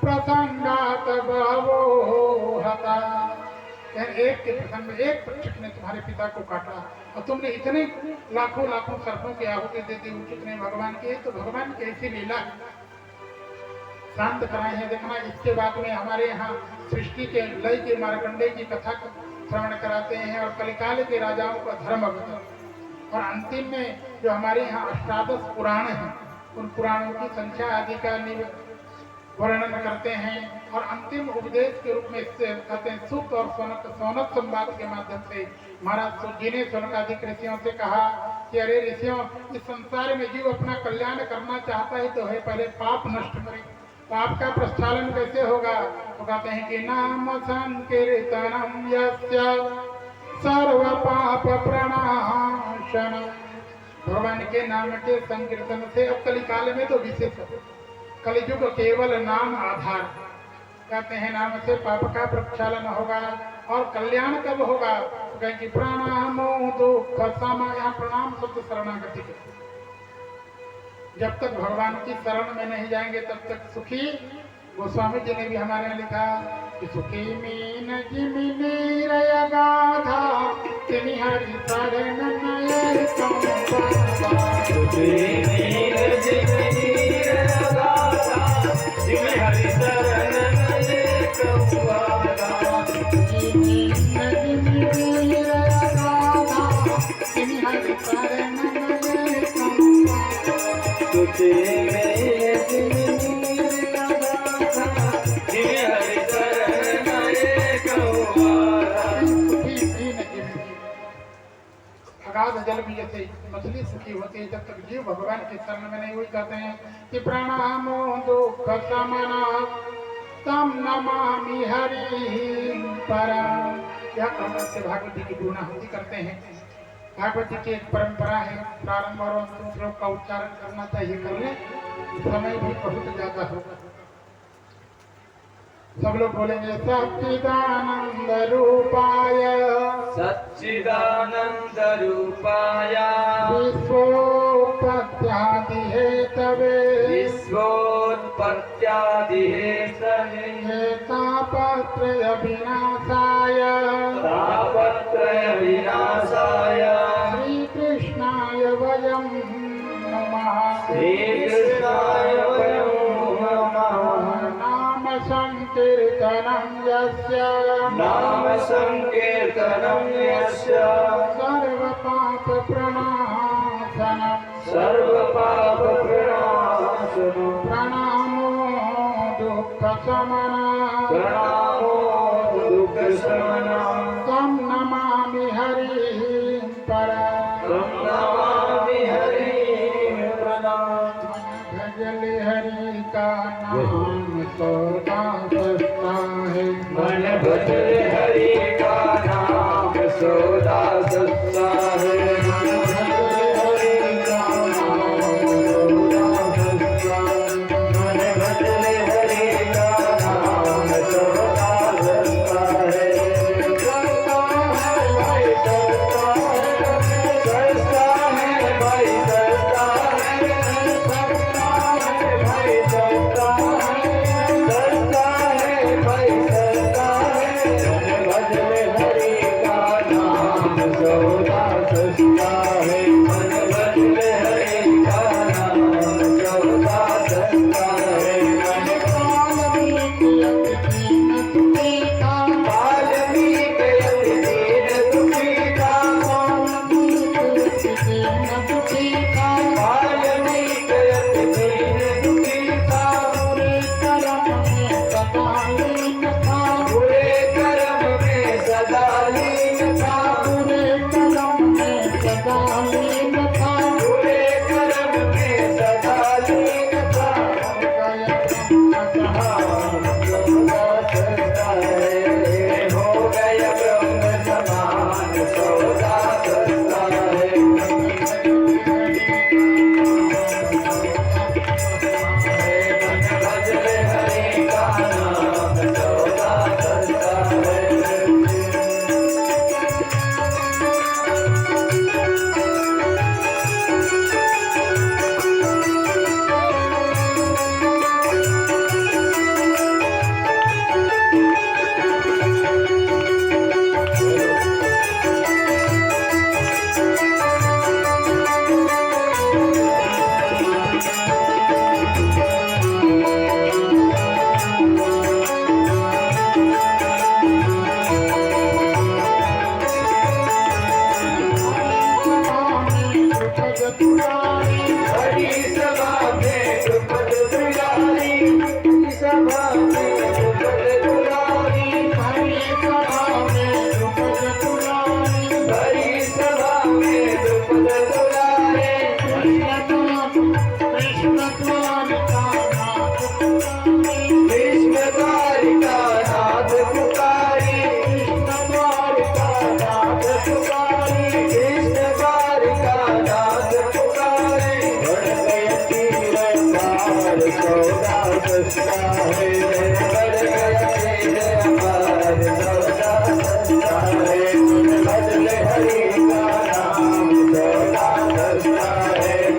प्रसंगात बहवो हता। एक के प्रसंग में एक पक्षक ने तुम्हारे पिता को काटा और तुमने इतने लाखों लाखों सर्पों की आहुति दे दी, उचित नहीं भगवान की। तो भगवान की ऐसी लीला शांत कराए हैं। देखना इसके बाद में हमारे यहाँ सृष्टि के लय के मार्कंडेय की कथा श्रवण कराते हैं और कलिकाल के राजाओं का धर्म और अंतिम में जो हमारे यहाँ अष्टादश पुराण हैं उन पुराणों की संख्या आदि का वर्णन करते हैं और अंतिम उपदेश के रूप में इससे कहते हैं सुत और सोनक संवाद के माध्यम से महाराज जी ने सोनकादिक ऋषियों से कहा कि अरे ऋषियों इस संसार में जीव अपना कल्याण करना चाहता है तो है पहले पाप नष्ट करे। पाप का प्रस्थालन कैसे होगा? तो कहते हैं कि नाम संकीर्तनम यस्य सर्व पाप प्रणाशन। भगवान के नाम के संकीर्तन से अब कलिकाल में तो विशेष कलियुग केवल नाम आधार। कहते हैं नाम से पाप का प्रक्षालन होगा और कल्याण कब होगा? तो कहें कि प्रणामो दुख समा। यहाँ प्रणाम शब्द शरणागति के, जब तक भगवान की शरण में नहीं जाएंगे तब तक सुखी। गोस्वामी जी ने भी हमारे यहाँ लिखा कि सुखी मीन जिमिनी रया गाधा तिनि हरि शरण नये कंपा। सुखी मीन जिमिनी रया गाधा तिनि हरि शरण नये कंपा। मीन जिमिनी रया गाधा तिनि हरि शरण नये कंपा। सुखी मीन जिमिनी अगाध जल भी जैसे मछली सुखी होती है जब तक जीव भगवान के शरण में नहीं हुई। कहते हैं कि प्रणामो दुख समना तम नमामि हरि परा। यह क्रम से भागवत जी की पूर्णाहुति करते हैं। भागवत जी की एक परंपरा है, प्रारंभ और अंतिम श्लोक का उच्चारण करना चाहिए, कर ले समय भी बहुत ज्यादा होगा। सब लोग बोलेंगे सच्चिदानंद रूपाय सच्चिदानंद रूपाय विश्वोत्पत्त्यादि हेतवे विश्वोत्पत्त्यादि हेतवे तापत्रय विनाशाय तापत्रय विनाशाय श्री कृष्णाय वयं नमः। श्री कृष्णाय वयं नमः। नाम संकीर्तनं यस्य नाम संकीर्तनं यस्य सर्व पाप प्रणाशनं सर्व पाप प्रणाशनं प्रणामो दुख शमनं प्रणामो दुख शमनं तं नमामि हरिं परं तं नमामि हरिं परं। भजले हरि का नाम सदा सस्ता है। मन भजले हरि का नाम सदा सस्ता है। मन भजले हरि का नाम सदा सस्ता है। सस्ता है भाई सस्ता है भाई सस्ता है। सस्ता है भाई सस्ता है। सस्ता है भाई सस्ता है। हरी सभा में द्रुपद दुलारी, सभा में द्रुपद दुलारी, हरी सभा में द्रुपद दुलारी, हरी सभा में द्रुपद दुलारी, कृष्ण द्वारिका नाथ पुकारी, कृष्ण द्वारिका नाथ पुकारी, कृष्ण द्वारिका नाथ पुकारी, बढ़ गया तीर पार सौदा सस्ता है, बढ़ गया तीर पार सौदा सस्ता है, बदले हरि का नाम सौदा सस्ता है,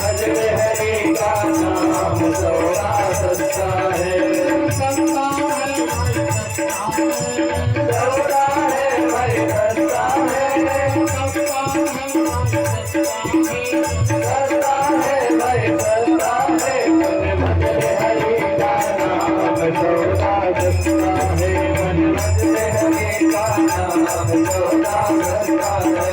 बदले हरि का नाम सौदा सस्ता है, सस्ता है भाई सस्ता है, सस्ता है भाई सस्ता है, सस्ता है भाई सस्ता है, सस्ता है भाई सस्ता है, बदले हरि का नाम सौदा सस्ता है, बदले हरि का नाम सौदा सस्ता है।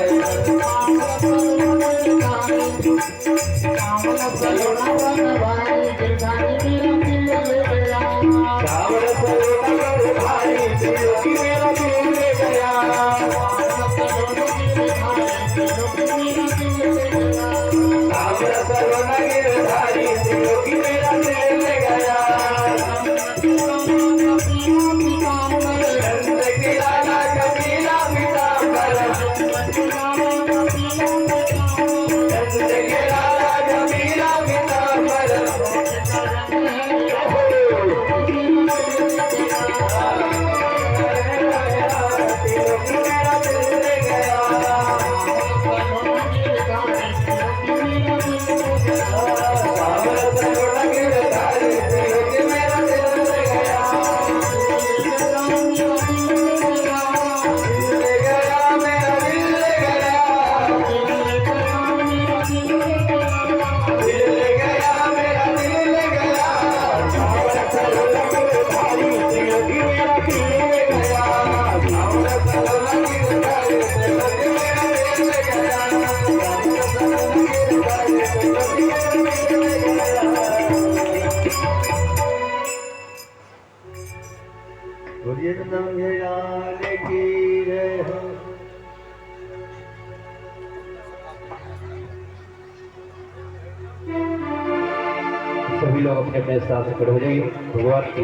सभी लोग अपने अपने स्थान से खड़े हो जाइए। भगवान की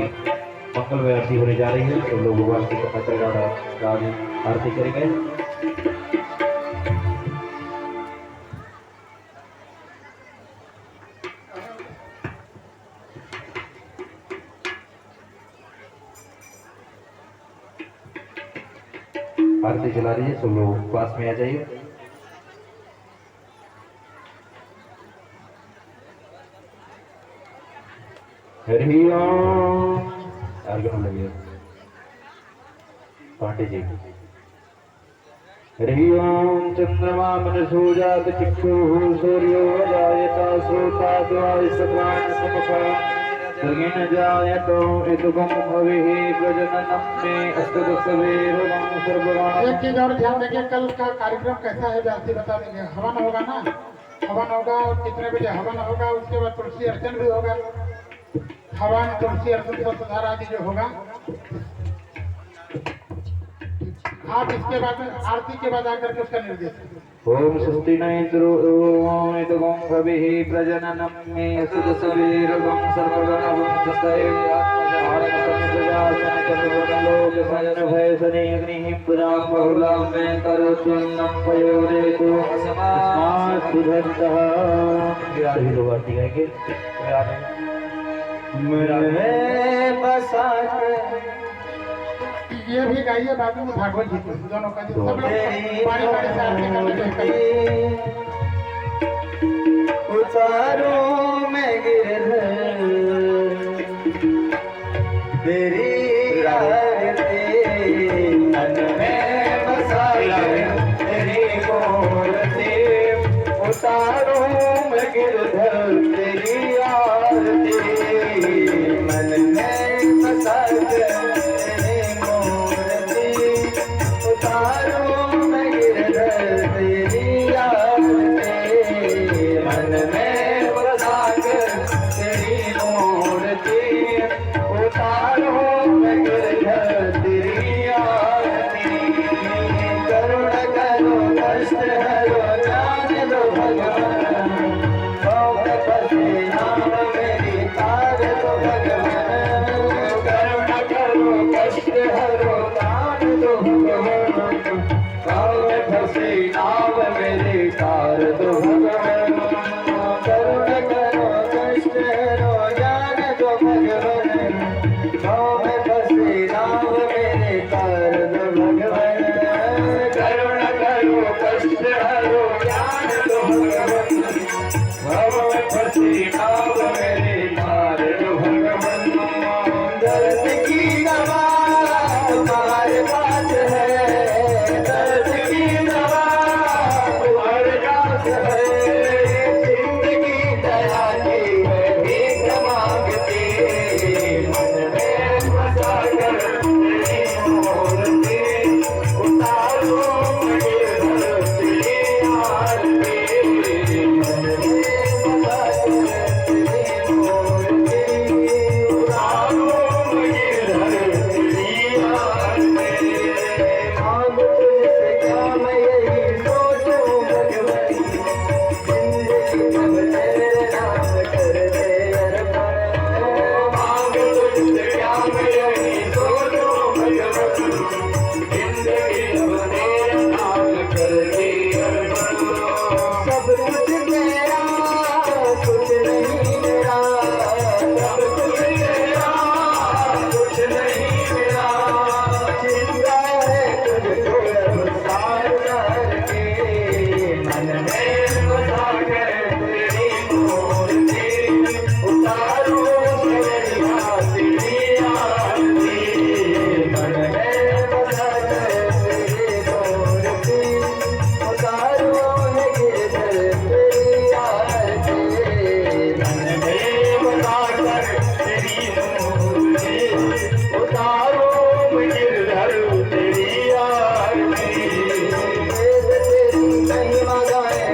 मंगल में आरती होने जा रही है। सब लोग भगवान की कथा आरती करेंगे। आरती चला रही है, सब लोग पास में आ जाइए। हरि ओम। आगे लगे पांडे जी। हरि ओम। चंद्रमा मनसो जात चिक्षुः सूर्यो जायता श्रोता द्वायसप्राण समखा सर्गेण जायतो इदुगम भवेः प्रजननं मे अस्तदसवेरवं सर्वगाणं। एक चीज और ध्यान देंगे, कल का कार्यक्रम कैसा है व्यास जी बता देंगे। हवन होगा ना, हवन होगा, कितने बजे हवन होगा, उसके बाद तुलसी अर्चन भी होगा। हवन तुलसी अर्चन सदारा आदि जो होगा, आप इसके बाद आरती के बाद आकर के उसका निर्देश करें। ओम स्वस्ति न इंद्रो ओम इदगं भवेः प्रजननं मे सुदसवीरगं सर्वगणं तस्यै आत्मजासनकर्मलोकसंभयसने अग्निः पुरां बहुलां मे करोत्युन्नं पयोरेतु अस्मात् सुधन्तः। सभी लोग आरती गाएंगे। मन में बसा ये भी गाइए, बाद में भागवत जी दोनों का सब लोग पानी पानी से आरती करने उतारो मैं गिरधर तेरी आरती मन में बसा तेरी मूर्ति उतारो मैं गिरधर तेरी आरती मन में बसा तेरी मूर्ति उतारो मैं गिरधर तेरी आरती मन में बसा तेरी मूर्ति उतारो मैं गिरधर तेरी आरती करुण करो कष्ट हरो जान दो भगवान भव फसे नाम मेरी तार दो भगवान करुण करो कष्ट हरो जान दो भगवान भव फसे नाम मेरी तार दो भगवान करुण करो कष्ट हरो जान दो भगवान भव फसे नाम मेरे तार दो भगवान करुण करो कष्ट हरो जान दो भगवान भव फसे नाम मेरे तार दो भगवान दर्द की दवा तुम्हारे पास है दर्द की दवा तुम्हारे पास है जिंदगी दया की है भीख मांगती मन में बसा कर तेरी मूर्ति उतारो गिरधर तेरी आरती मन में बसा कर तेरी मूर्ति उतारो गिरधर तेरी आरती मांग तुझसे क्या मैं यही सोचूं भगवती जिंदगी जब तेरे नाम कर दे अर्पण मांग तुझसे क्या मैं यही सोचूं भगवती जिंदगी जब तेरे नाम कर दे अर्पण सब कुछ तेरा कुछ नहीं मेरा सब कुछ तेरा कुछ नहीं मेरा चिंता है तुझको अब सार करके मन में बसा कर तेरी मूर्ति उतारो तेरी तेरी आरती मन में बसा कर तेरी मूर्ति उतारो गिरधर तेरी आरती मन में बसा कर तेरी मूर्ति उतारो गिरधर तेरी आरती वेद तेरी महिमा गाए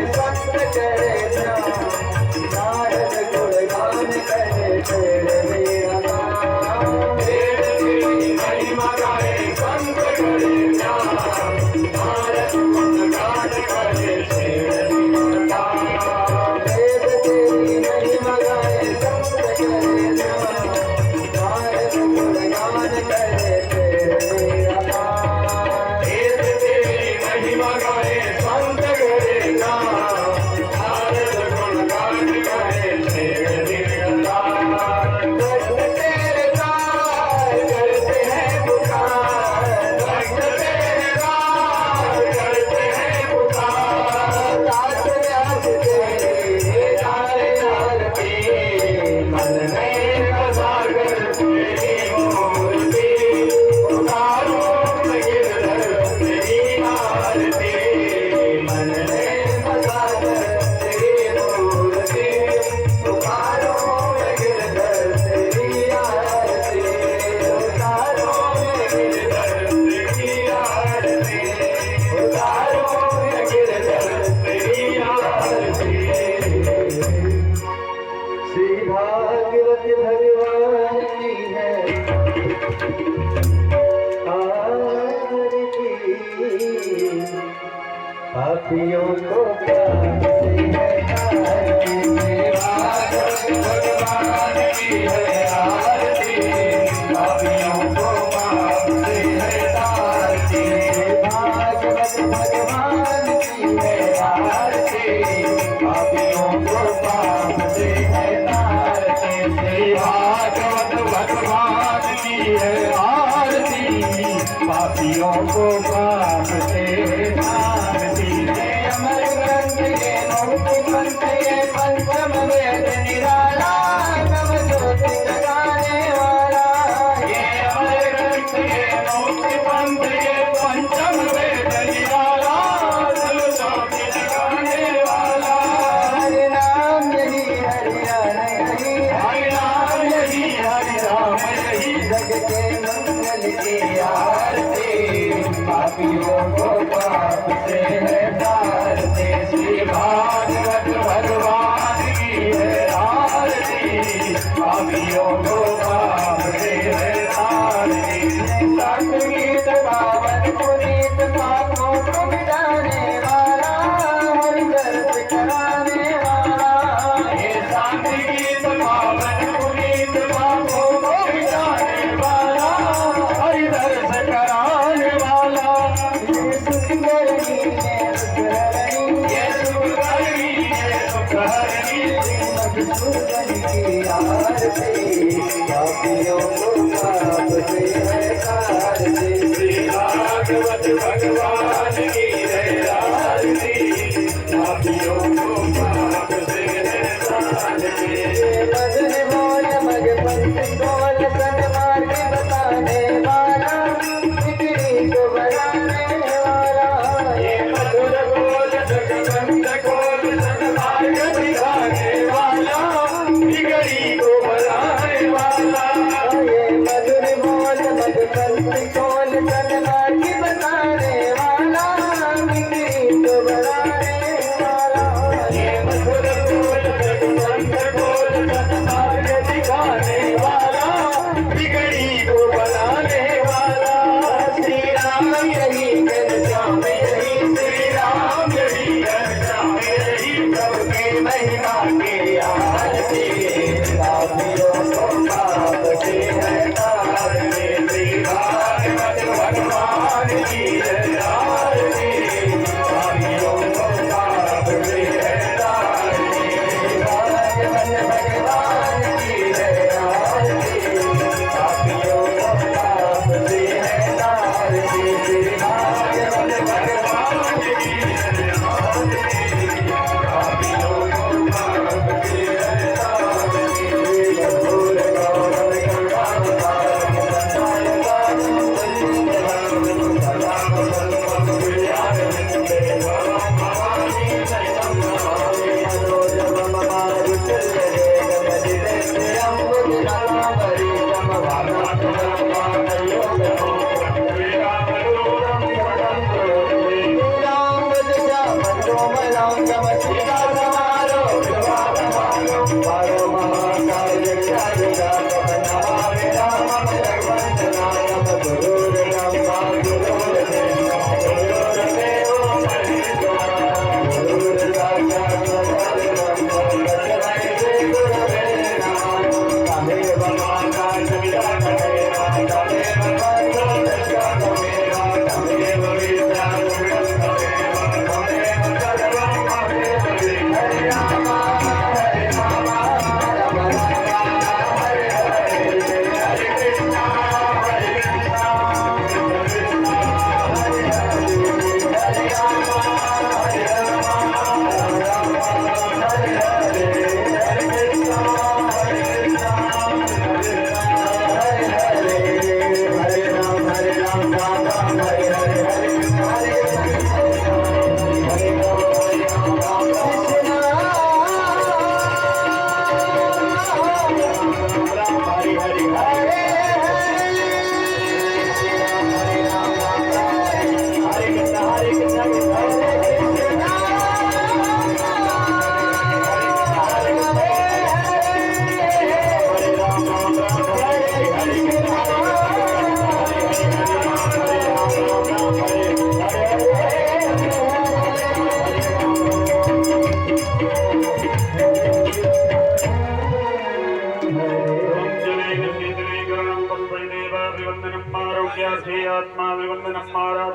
पापियों को पाप से तारती अमर ग्रंथ ये मुक्ति पंथ ये पंचम वेद निराला नव ज्योति जगाने वाला ये अमर ग्रंथ ये मुक्ति पंथ ये पंचम वेद निराला नव ज्योति जगाने वाला हरि नाम यही हरि राम यही हरि नाम यही हरि राम यही जग के मंगल की आरती पापियों को पाप से है तारते श्री भागवत भगवान की है आरती पापियों को पाप से है तारते संगीत पावन पुनीत पापों को मिटाने वाला हरि दर्श कराने वाला ये संगीत पावन पुनीत पापों को मिटाने वाला हरि दर्श कराने वाला ये सुखहरणी ये सुखहरणी ये सुखहरणी मधुसूदन की आरती पापियों को पाप से है तारती श्री भागवत भगवान की है आरती पापियों को पाप से है तारती भजन बोल मग पंथ बोल सन्मार्ग बताने वाला बिगड़ी को बनाने वाला ये मधुर बोल जगवंत खोल सन्मार्ग दिखाने वाला बिगड़ी को बनाने वाला ये मधुर बोल मग पंथ खोल सन्मार्ग बताने वाला बिगड़ी को बनाने वाला ये मधुर बोल जगवंत खोल सन्मार्ग दिखाने वाला बिगड़ी को बनाने वाला श्री राम यही घनश्याम यही श्री राम यही घनश्याम यही प्रभु की महिमा की आरती पापियों को पाप से है तारते श्री भागवत भगवान की है आरती पापियों को पाप से है तारते भागवत भगवान की है आरती पापियों को पाप से है तारती श्री भागवत भगवान की है आरती पापियों को पाप से है तारती भगोर गौरव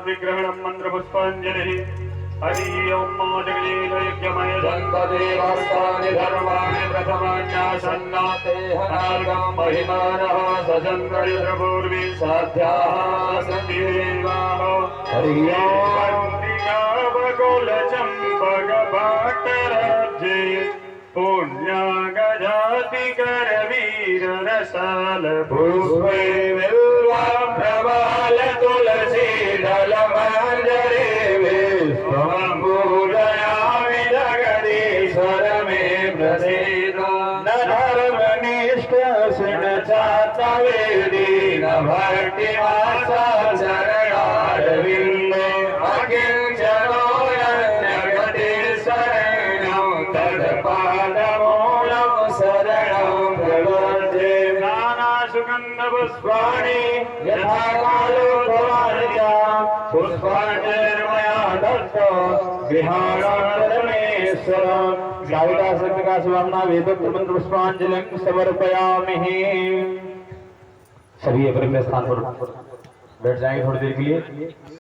विग्रहणं मन्त्रपुष्पाञ्जलिः हरि ओं जगदीशयज्ञमय देवास्तानि धर्माणि प्रथमान्यासन्नाते हनागं महिमानः सचन्द्रपूर्वी साध्याः सन्ति देवाः हरि ओम् चम्पकपाटराज्ये पुण्यागजाति करवीररसाल पुष्पे बिल्वाप्रवाल तुलसी दलमञ्जरे विश्वम्भूषयामि जगदीश्वर मे प्रसीद न धर्मनिष्ठ शृणचातवेदी न भक्तिमासा शरणारविन्दे अकिञ्चनोऽन्यगति शरणं तत्पादमूलं शरणं प्रपद्ये नानासुगन्धपुष्पाणि यथा कालो भवान्या पुष्पाञ्जलिर्मया दत्तो गृहाणान्तरमेश्वर साविकासप्तकाशवामना वेदोक्त मंत्र पुष्पांजलिं समर्पयामि। सभी अपने स्थान पर बैठ जाएंगे थोड़ी देर के लिए।